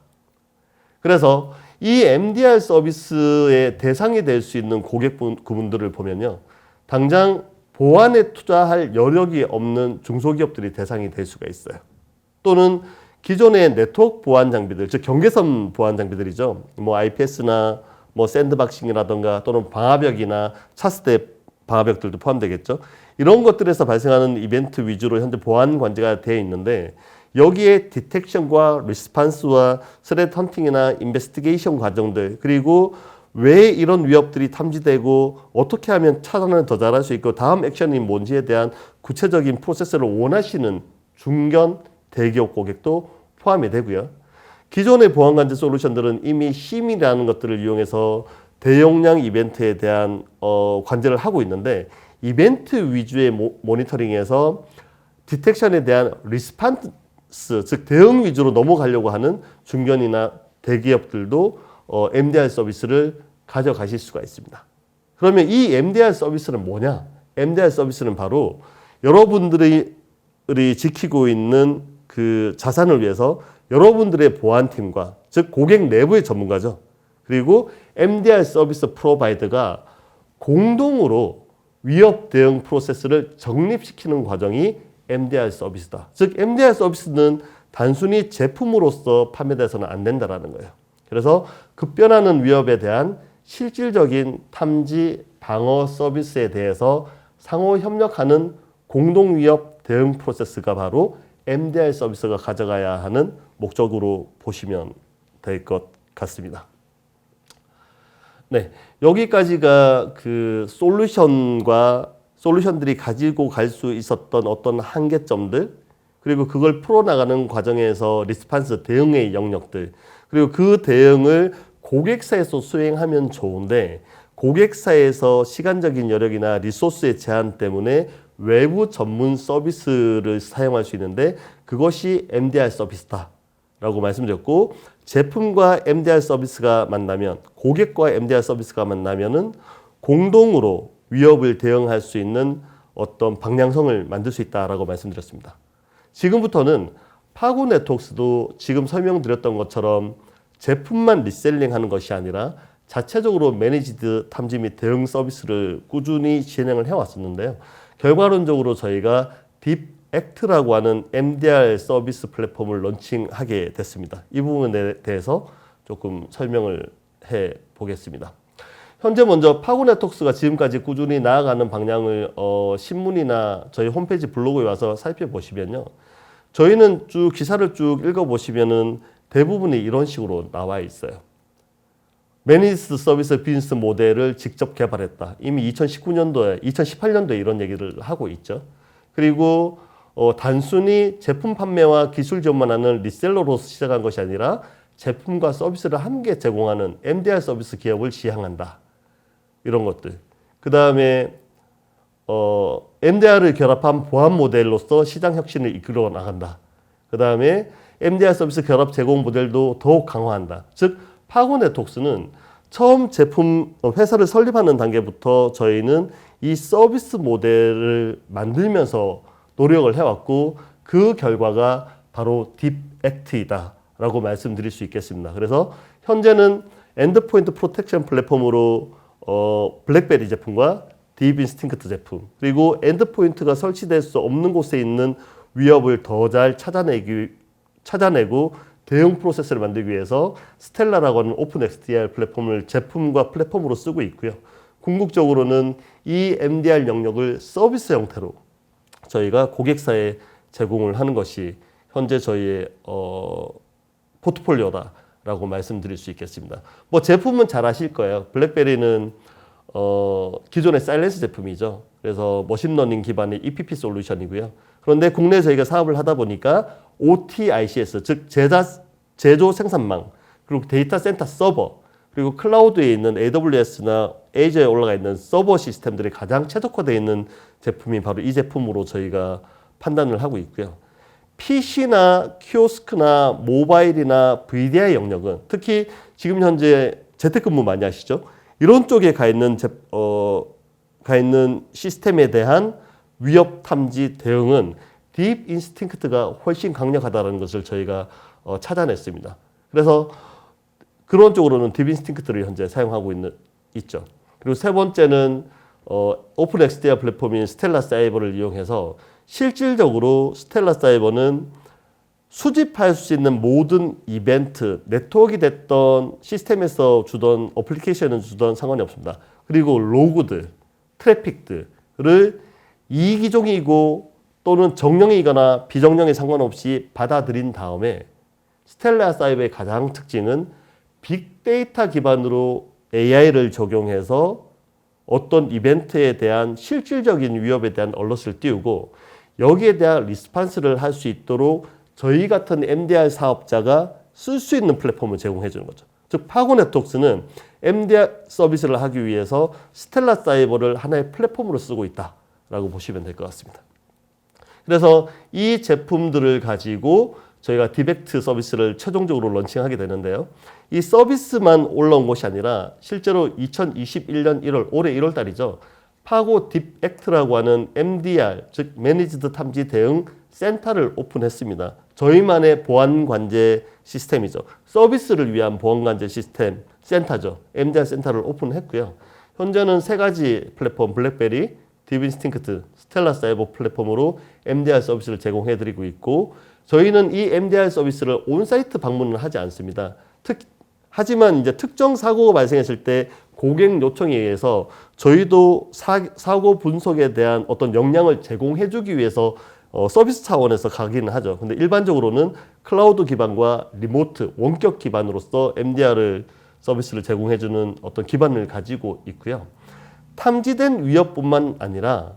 그래서 이 MDR 서비스의 대상이 될 수 있는 고객분들을 보면요. 당장 보안에 투자할 여력이 없는 중소기업들이 대상이 될 수가 있어요. 또는 기존의 네트워크 보안 장비들, 즉 경계선 보안 장비들이죠. 뭐 IPS나 뭐 샌드박싱이라든가 또는 방화벽이나 차스대 방화벽들도 포함되겠죠. 이런 것들에서 발생하는 이벤트 위주로 현재 보안 관제가 되어 있는데 여기에 디텍션과 리스판스와 스레트 헌팅이나 인베스티게이션 과정들 그리고 왜 이런 위협들이 탐지되고 어떻게 하면 차단을 더 잘할 수 있고 다음 액션이 뭔지에 대한 구체적인 프로세스를 원하시는 중견 대기업 고객도 포함이 되고요. 기존의 보안 관제 솔루션들은 이미 심이라는 것들을 이용해서 대용량 이벤트에 대한 관제를 하고 있는데 이벤트 위주의 모니터링에서 디텍션에 대한 리스판스 즉 대응 위주로 넘어가려고 하는 중견이나 대기업들도 MDR 서비스를 가져가실 수가 있습니다. 그러면 이 MDR 서비스는 뭐냐? MDR 서비스는 바로 여러분들이 지키고 있는 그 자산을 위해서 여러분들의 보안팀과 즉 고객 내부의 전문가죠. 그리고 MDR 서비스 프로바이더가 공동으로 위협 대응 프로세스를 정립시키는 과정이 MDR 서비스다. 즉 MDR 서비스는 단순히 제품으로서 판매돼서는 안 된다라는 거예요. 그래서 급변하는 위협에 대한 실질적인 탐지 방어 서비스에 대해서 상호 협력하는 공동 위협 대응 프로세스가 바로 MDR 서비스가 가져가야 하는 목적으로 보시면 될 것 같습니다. 네, 여기까지가 그 솔루션들이 가지고 갈 수 있었던 어떤 한계점들 그리고 그걸 풀어나가는 과정에서 리스판스 대응의 영역들 그리고 그 대응을 고객사에서 수행하면 좋은데 고객사에서 시간적인 여력이나 리소스의 제한 때문에 외부 전문 서비스를 사용할 수 있는데 그것이 MDR 서비스다라고 말씀드렸고 제품과 MDR 서비스가 만나면 고객과 MDR 서비스가 만나면은 공동으로 위협을 대응할 수 있는 어떤 방향성을 만들 수 있다라고 말씀드렸습니다. 지금부터는 파고 네트워크스도 지금 설명드렸던 것처럼 제품만 리셀링하는 것이 아니라 자체적으로 매니지드 탐지 및 대응 서비스를 꾸준히 진행을 해왔었는데요. 결과론적으로 저희가 딥액트라고 하는 MDR 서비스 플랫폼을 런칭하게 됐습니다. 이 부분에 대해서 조금 설명을 해 보겠습니다. 현재 먼저 파고네트웍스가 지금까지 꾸준히 나아가는 방향을 신문이나 저희 홈페이지 블로그에 와서 살펴보시면요. 저희는 쭉 기사를 쭉 읽어보시면은 대부분이 이런 식으로 나와 있어요. 매니지드 서비스 비즈니스 모델을 직접 개발했다. 이미 2018년도에 이런 얘기를 하고 있죠. 그리고 단순히 제품 판매와 기술 지원만 하는 리셀러로서 시작한 것이 아니라 제품과 서비스를 함께 제공하는 MDR 서비스 기업을 지향한다. 이런 것들. 그 다음에 MDR을 결합한 보안 모델로서 시장 혁신을 이끌어 나간다. 그 다음에 MDR 서비스 결합 제공 모델도 더욱 강화한다. 즉 파고네트웍스는 처음 제품 회사를 설립하는 단계부터 저희는 이 서비스 모델을 만들면서 노력을 해왔고 그 결과가 바로 딥액트이다라고 말씀드릴 수 있겠습니다. 그래서 현재는 엔드포인트 프로텍션 플랫폼으로 블랙베리 제품과 딥 인스팅크트 제품 그리고 엔드포인트가 설치될 수 없는 곳에 있는 위협을 더 잘 찾아내고 대응 프로세스를 만들기 위해서 스텔라라고 하는 오픈 XDR 플랫폼을 제품과 플랫폼으로 쓰고 있고요. 궁극적으로는 이 MDR 영역을 서비스 형태로 저희가 고객사에 제공을 하는 것이 현재 저희의 포트폴리오다라고 말씀드릴 수 있겠습니다. 뭐 제품은 잘 아실 거예요. 블랙베리는 기존의 사일렌스 제품이죠. 그래서 머신러닝 기반의 EPP 솔루션이고요. 그런데 국내에 저희가 사업을 하다 보니까 OTICS, 즉 제조 생산망, 그리고 데이터 센터 서버, 그리고 클라우드에 있는 AWS나 Azure에 올라가 있는 서버 시스템들이 가장 최적화되어 있는 제품이 바로 이 제품으로 저희가 판단을 하고 있고요. PC나 키오스크나 모바일이나 VDI 영역은 특히 지금 현재 재택근무 많이 하시죠? 이런 쪽에 가 있는 시스템에 대한 위협 탐지 대응은 딥 인스팅크트가 훨씬 강력하다는 것을 저희가 찾아냈습니다. 그래서 그런 쪽으로는 딥 인스팅크트를 현재 사용하고 있죠. 그리고 세 번째는 오픈 XDR 플랫폼인 스텔라 사이버를 이용해서 실질적으로 스텔라 사이버는 수집할 수 있는 모든 이벤트, 네트워크가 됐던 시스템에서 주던 어플리케이션은 주던 상관이 없습니다. 그리고 로그들, 트래픽들을 이기종이고 또는 정령이거나 비정령에 상관없이 받아들인 다음에 스텔라 사이버의 가장 특징은 빅데이터 기반으로 AI를 적용해서 어떤 이벤트에 대한 실질적인 위협에 대한 얼럿을 띄우고 여기에 대한 리스판스를 할 수 있도록 저희 같은 MDR 사업자가 쓸 수 있는 플랫폼을 제공해 주는 거죠. 즉 파고네트웍스는 MDR 서비스를 하기 위해서 스텔라 사이버를 하나의 플랫폼으로 쓰고 있다라고 보시면 될 것 같습니다. 그래서 이 제품들을 가지고 저희가 디벡트 서비스를 최종적으로 런칭하게 되는데요. 이 서비스만 올라온 것이 아니라 실제로 2021년 1월, 올해 1월 달이죠. 파고 딥액트라고 하는 MDR, 즉 매니지드 탐지 대응 센터를 오픈했습니다. 저희만의 보안 관제 시스템이죠. 서비스를 위한 보안 관제 시스템 센터죠. MDR 센터를 오픈했고요. 현재는 세 가지 플랫폼, 블랙베리, 딥 인스팅크트, 스텔라 사이버 플랫폼으로 MDR 서비스를 제공해드리고 있고 저희는 이 MDR 서비스를 온사이트 방문을 하지 않습니다. 하지만 이제 특정 사고가 발생했을 때 고객 요청에 의해서 저희도 사고 분석에 대한 어떤 역량을 제공해주기 위해서 서비스 차원에서 가기는 하죠. 근데 일반적으로는 클라우드 기반과 리모트, 원격 기반으로서 MDR 서비스를 제공해주는 어떤 기반을 가지고 있고요. 탐지된 위협뿐만 아니라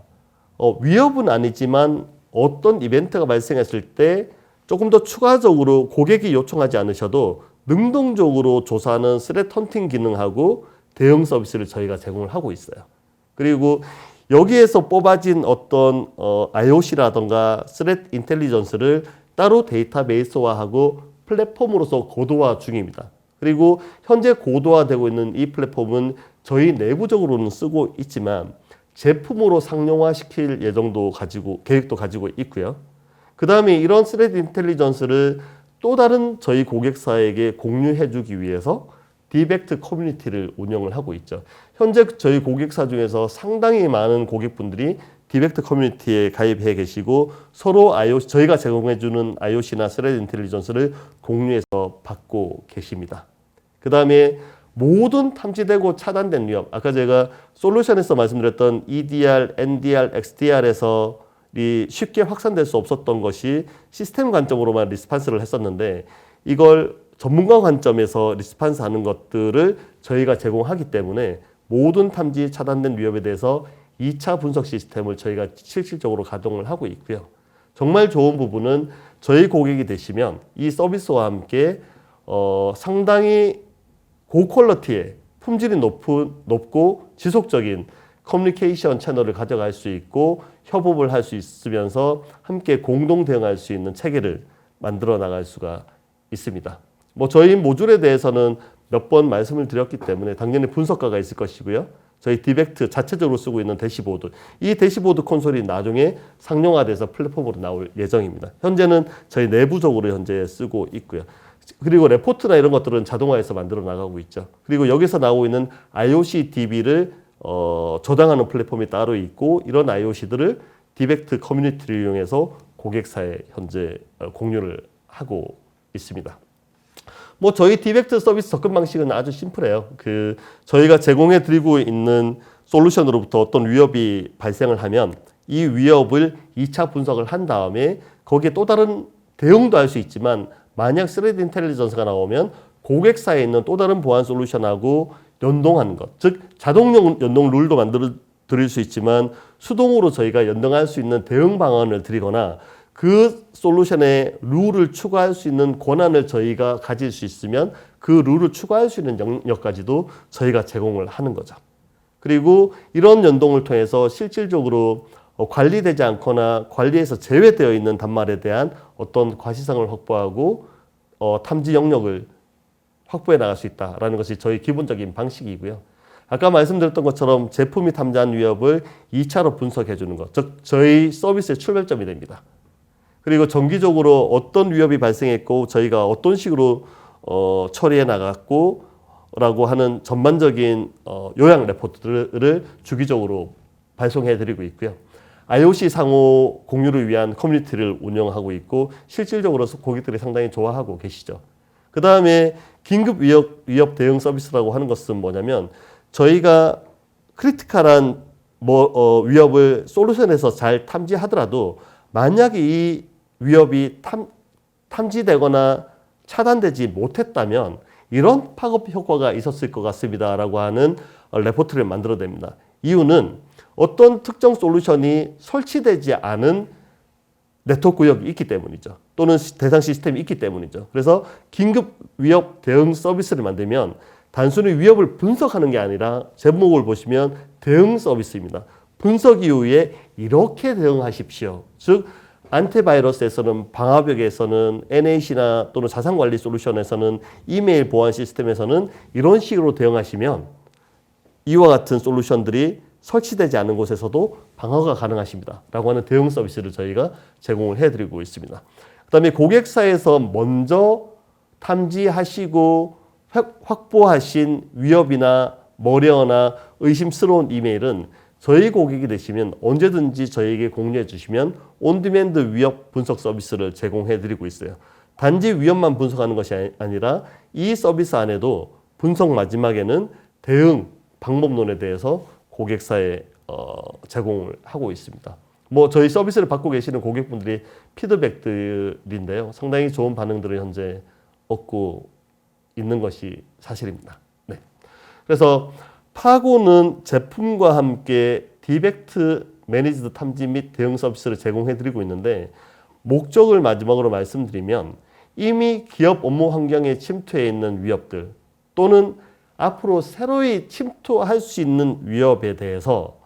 위협은 아니지만 어떤 이벤트가 발생했을 때 조금 더 추가적으로 고객이 요청하지 않으셔도 능동적으로 조사하는 스레트 헌팅 기능하고 대응 서비스를 저희가 제공을 하고 있어요. 그리고 여기에서 뽑아진 어떤 IOC라던가 스레트 인텔리전스를 따로 데이터베이스화하고 플랫폼으로서 고도화 중입니다. 그리고 현재 고도화되고 있는 이 플랫폼은 저희 내부적으로는 쓰고 있지만 제품으로 상용화시킬 계획도 가지고 있고요. 그 다음에 이런 스레트 인텔리전스를 또 다른 저희 고객사에게 공유해주기 위해서 디벡트 커뮤니티를 운영을 하고 있죠. 현재 저희 고객사 중에서 상당히 많은 고객분들이 디벡트 커뮤니티에 가입해 계시고 서로 저희가 제공해주는 IOC나 스레트 인텔리전스를 공유해서 받고 계십니다. 그 다음에 모든 탐지되고 차단된 위협, 아까 제가 솔루션에서 말씀드렸던 EDR, NDR, XDR에서 쉽게 확산될 수 없었던 것이 시스템 관점으로만 리스판스를 했었는데 이걸 전문가 관점에서 리스판스 하는 것들을 저희가 제공하기 때문에 모든 탐지 차단된 위협에 대해서 2차 분석 시스템을 저희가 실질적으로 가동을 하고 있고요. 정말 좋은 부분은 저희 고객이 되시면 이 서비스와 함께 상당히 고퀄러티의 품질이 높고 지속적인 커뮤니케이션 채널을 가져갈 수 있고 협업을 할 수 있으면서 함께 공동 대응할 수 있는 체계를 만들어 나갈 수가 있습니다. 저희 모듈에 대해서는 몇 번 말씀을 드렸기 때문에 당연히 분석가가 있을 것이고요. 저희 디벡트 자체적으로 쓰고 있는 대시보드, 이 대시보드 콘솔이 나중에 상용화돼서 플랫폼으로 나올 예정입니다. 현재는 저희 내부적으로 현재 쓰고 있고요. 그리고 레포트나 이런 것들은 자동화해서 만들어 나가고 있죠. 그리고 여기서 나오고 있는 IOC DB를 저장하는 플랫폼이 따로 있고 이런 IOC들을 디벡트 커뮤니티를 이용해서 고객사에 현재 공유를 하고 있습니다. 저희 디벡트 서비스 접근 방식은 아주 심플해요. 저희가 제공해 드리고 있는 솔루션으로부터 어떤 위협이 발생을 하면 이 위협을 2차 분석을 한 다음에 거기에 또 다른 대응도 할 수 있지만 만약 스레드 인텔리전스가 나오면 고객사에 있는 또 다른 보안 솔루션하고 연동하는 것, 즉 자동 연동 룰도 만들어 드릴 수 있지만 수동으로 저희가 연동할 수 있는 대응 방안을 드리거나 그 솔루션에 룰을 추가할 수 있는 권한을 저희가 가질 수 있으면 그 룰을 추가할 수 있는 영역까지도 저희가 제공을 하는 거죠. 그리고 이런 연동을 통해서 실질적으로 관리되지 않거나 관리에서 제외되어 있는 단말에 대한 어떤 과시상을 확보하고 탐지 영역을 확보해 나갈 수 있다라는 것이 저희 기본적인 방식이고요. 아까 말씀드렸던 것처럼 제품이 탐지한 위협을 2차로 분석해 주는 것, 즉 저희 서비스의 출발점이 됩니다. 그리고 정기적으로 어떤 위협이 발생했고 저희가 어떤 식으로 처리해 나갔고 라고 하는 전반적인 요약 레포트들을 주기적으로 발송해 드리고 있고요. IOC 상호 공유를 위한 커뮤니티를 운영하고 있고 실질적으로 고객들이 상당히 좋아하고 계시죠. 그 다음에 긴급 위협 대응 서비스라고 하는 것은 뭐냐면 저희가 크리티컬한 위협을 솔루션에서 잘 탐지하더라도 만약에 이 위협이 탐지되거나 차단되지 못했다면 이런 팝업 효과가 있었을 것 같습니다 라고 하는 레포트를 만들어냅니다. 이유는 어떤 특정 솔루션이 설치되지 않은 네트워크 구역이 있기 때문이죠. 또는 대상 시스템이 있기 때문이죠. 그래서 긴급 위협 대응 서비스를 만들면 단순히 위협을 분석하는 게 아니라 제목을 보시면 대응 서비스입니다. 분석 이후에 이렇게 대응하십시오. 즉 안티바이러스에서는 방화벽에서는 NAC나 또는 자산관리 솔루션에서는 이메일 보안 시스템에서는 이런 식으로 대응하시면 이와 같은 솔루션들이 설치되지 않은 곳에서도 방어가 가능하십니다 라고 하는 대응 서비스를 저희가 제공을 해드리고 있습니다. 그 다음에 고객사에서 먼저 탐지하시고 확보하신 위협이나 머려나 의심스러운 이메일은 저희 고객이 되시면 언제든지 저희에게 공유해 주시면 온디맨드 위협 분석 서비스를 제공해 드리고 있어요. 단지 위협만 분석하는 것이 아니라 이 서비스 안에도 분석 마지막에는 대응 방법론에 대해서 고객사에 제공을 하고 있습니다. 저희 서비스를 받고 계시는 고객분들이 피드백들인데요. 상당히 좋은 반응들을 현재 얻고 있는 것이 사실입니다. 네. 그래서 파고는 제품과 함께 디벡트 매니지드 탐지 및 대응 서비스를 제공해 드리고 있는데 목적을 마지막으로 말씀드리면 이미 기업 업무 환경에 침투해 있는 위협들 또는 앞으로 새로이 침투할 수 있는 위협에 대해서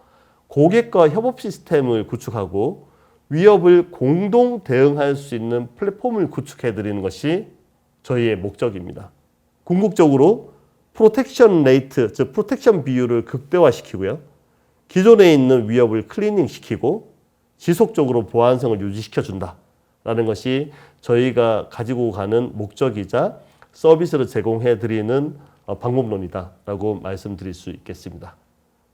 고객과 협업 시스템을 구축하고 위협을 공동 대응할 수 있는 플랫폼을 구축해 드리는 것이 저희의 목적입니다. 궁극적으로 프로텍션 레이트, 즉 프로텍션 비율을 극대화시키고요. 기존에 있는 위협을 클리닝 시키고 지속적으로 보안성을 유지시켜 준다라는 것이 저희가 가지고 가는 목적이자 서비스를 제공해 드리는 방법론이다라고 말씀드릴 수 있겠습니다.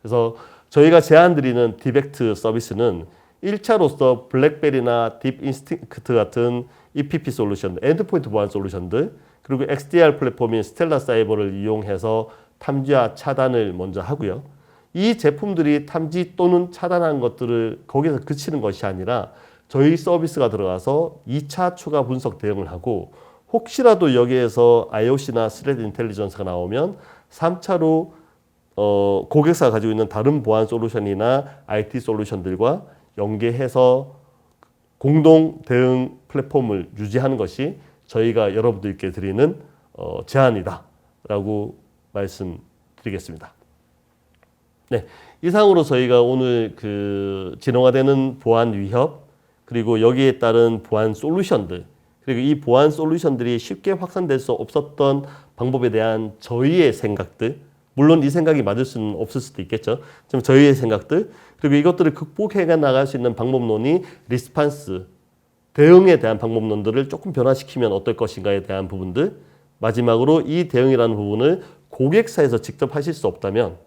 그래서 저희가 제안드리는 디벡트 서비스는 1차로서 블랙베리나 딥인스팅크트 같은 EPP 솔루션, 엔드포인트 보안 솔루션들, 그리고 XDR 플랫폼인 스텔라 사이버를 이용해서 탐지와 차단을 먼저 하고요. 이 제품들이 탐지 또는 차단한 것들을 거기서 그치는 것이 아니라 저희 서비스가 들어가서 2차 추가 분석 대응을 하고 혹시라도 여기에서 IOC나 스레드 인텔리전스가 나오면 3차로 고객사가 가지고 있는 다른 보안 솔루션이나 IT 솔루션들과 연계해서 공동 대응 플랫폼을 유지하는 것이 저희가 여러분들께 드리는 제안이다라고 말씀드리겠습니다. 네, 이상으로 저희가 오늘 그 진화되는 보안 위협 그리고 여기에 따른 보안 솔루션들 그리고 이 보안 솔루션들이 쉽게 확산될 수 없었던 방법에 대한 저희의 생각들 물론 이 생각이 맞을 수는 없을 수도 있겠죠. 좀 저희의 생각들 그리고 이것들을 극복해 나갈 수 있는 방법론이 리스판스 대응에 대한 방법론들을 조금 변화시키면 어떨 것인가에 대한 부분들 마지막으로 이 대응이라는 부분을 고객사에서 직접 하실 수 없다면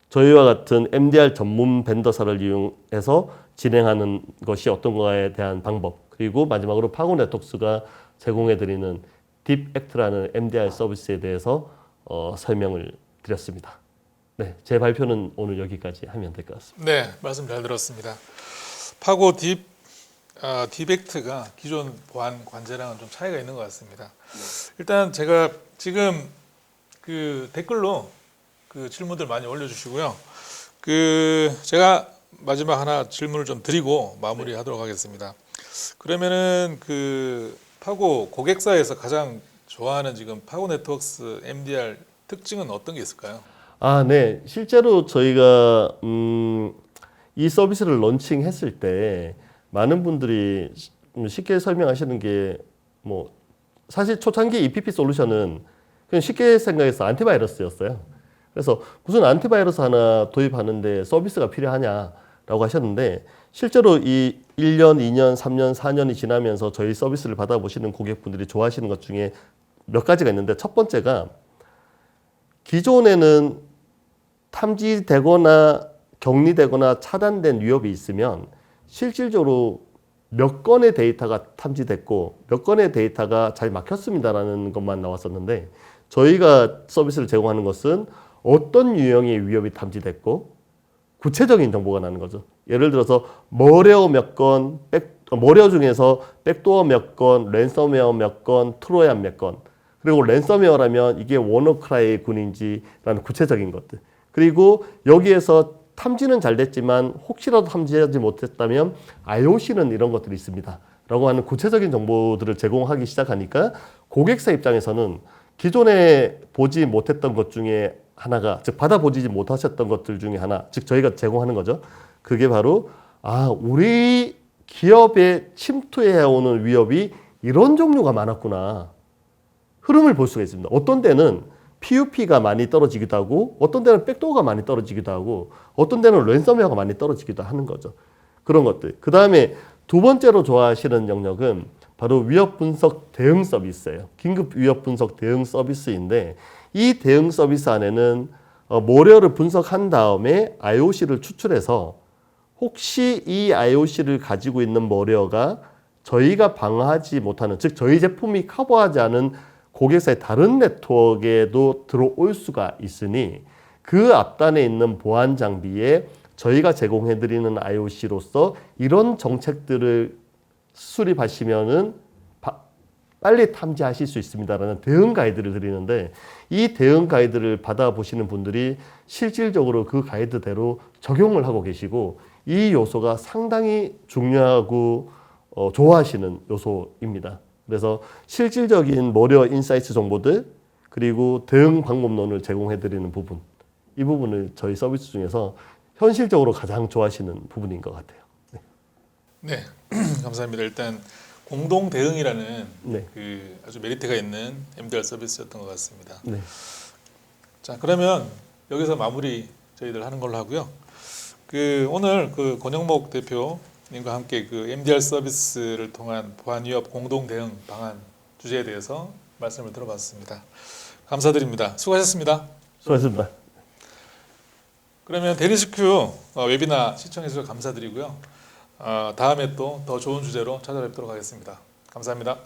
저희와 같은 MDR 전문 벤더사를 이용해서 진행하는 것이 어떤가에 대한 방법 그리고 마지막으로 파고 네트워크스가 제공해드리는 딥액트라는 MDR 서비스에 대해서 설명을 드렸습니다. 네, 제 발표는 오늘 여기까지 하면 될 것 같습니다. 네, 말씀 잘 들었습니다. 파고 딥액트가 기존 보안 관제랑은 좀 차이가 있는 것 같습니다. 일단 제가 지금 그 댓글로 그 질문들 많이 올려주시고요. 그 제가 마지막 하나 질문을 좀 드리고 마무리하도록 하겠습니다. 그러면은 그 파고 고객사에서 가장 좋아하는 지금 파고 네트워크스 MDR 특징은 어떤 게 있을까요? 네. 실제로 저희가 이 서비스를 런칭했을 때 많은 분들이 쉽게 설명하시는 게 뭐 사실 초창기 EPP 솔루션은 그냥 쉽게 생각해서 안티바이러스였어요. 그래서 무슨 안티바이러스 하나 도입하는데 서비스가 필요하냐라고 하셨는데 실제로 이 1년, 2년, 3년, 4년이 지나면서 저희 서비스를 받아보시는 고객분들이 좋아하시는 것 중에 몇 가지가 있는데 첫 번째가 기존에는 탐지되거나 격리되거나 차단된 위협이 있으면 실질적으로 몇 건의 데이터가 탐지됐고 몇 건의 데이터가 잘 막혔습니다라는 것만 나왔었는데 저희가 서비스를 제공하는 것은 어떤 유형의 위협이 탐지됐고 구체적인 정보가 나는 거죠. 예를 들어서 머레어 몇 건, 머레어 중에서 백도어 몇 건, 랜섬웨어 몇 건, 트로얀 몇 건 그리고 랜섬웨어라면 이게 워너크라이 군인지라는 구체적인 것들 그리고 여기에서 탐지는 잘 됐지만 혹시라도 탐지하지 못했다면 IOC는 이런 것들이 있습니다 라고 하는 구체적인 정보들을 제공하기 시작하니까 고객사 입장에서는 기존에 보지 못했던 것 중에 하나가 즉 받아보지 못하셨던 것들 중에 하나 즉 저희가 제공하는 거죠. 그게 바로 우리 기업에 침투해오는 위협이 이런 종류가 많았구나 흐름을 볼 수가 있습니다. 어떤 데는 PUP가 많이 떨어지기도 하고 어떤 데는 백도어가 많이 떨어지기도 하고 어떤 데는 랜섬웨어가 많이 떨어지기도 하는 거죠. 그런 것들. 그 다음에 두 번째로 좋아하시는 영역은 바로 위협 분석 대응 서비스예요. 긴급 위협 분석 대응 서비스인데 이 대응 서비스 안에는 모레어를 분석한 다음에 IOC를 추출해서 혹시 이 IOC를 가지고 있는 모레어가 저희가 방어하지 못하는 즉 저희 제품이 커버하지 않은 고객사의 다른 네트워크에도 들어올 수가 있으니 그 앞단에 있는 보안 장비에 저희가 제공해드리는 IOC로서 이런 정책들을 수립하시면은 빨리 탐지하실 수 있습니다라는 대응 가이드를 드리는데 이 대응 가이드를 받아보시는 분들이 실질적으로 그 가이드대로 적용을 하고 계시고 이 요소가 상당히 중요하고 좋아하시는 요소입니다. 그래서 실질적인 머리어 인사이트 정보들 그리고 대응 방법론을 제공해드리는 부분 이 부분을 저희 서비스 중에서 현실적으로 가장 좋아하시는 부분인 것 같아요. 네, 감사합니다. 일단 공동 대응이라는 네. 그 아주 메리트가 있는 MDR 서비스였던 것 같습니다. 네. 자, 그러면 여기서 마무리 저희들 하는 걸로 하고요. 그 오늘 그 권영목 대표님과 함께 그 MDR 서비스를 통한 보안 위협 공동 대응 방안 주제에 대해서 말씀을 들어봤습니다. 감사드립니다. 수고하셨습니다. 수고하셨습니다. 그러면 데니스큐 웨비나 시청해 주셔서 감사드리고요. 다음에 또 더 좋은 주제로 찾아뵙도록 하겠습니다. 감사합니다.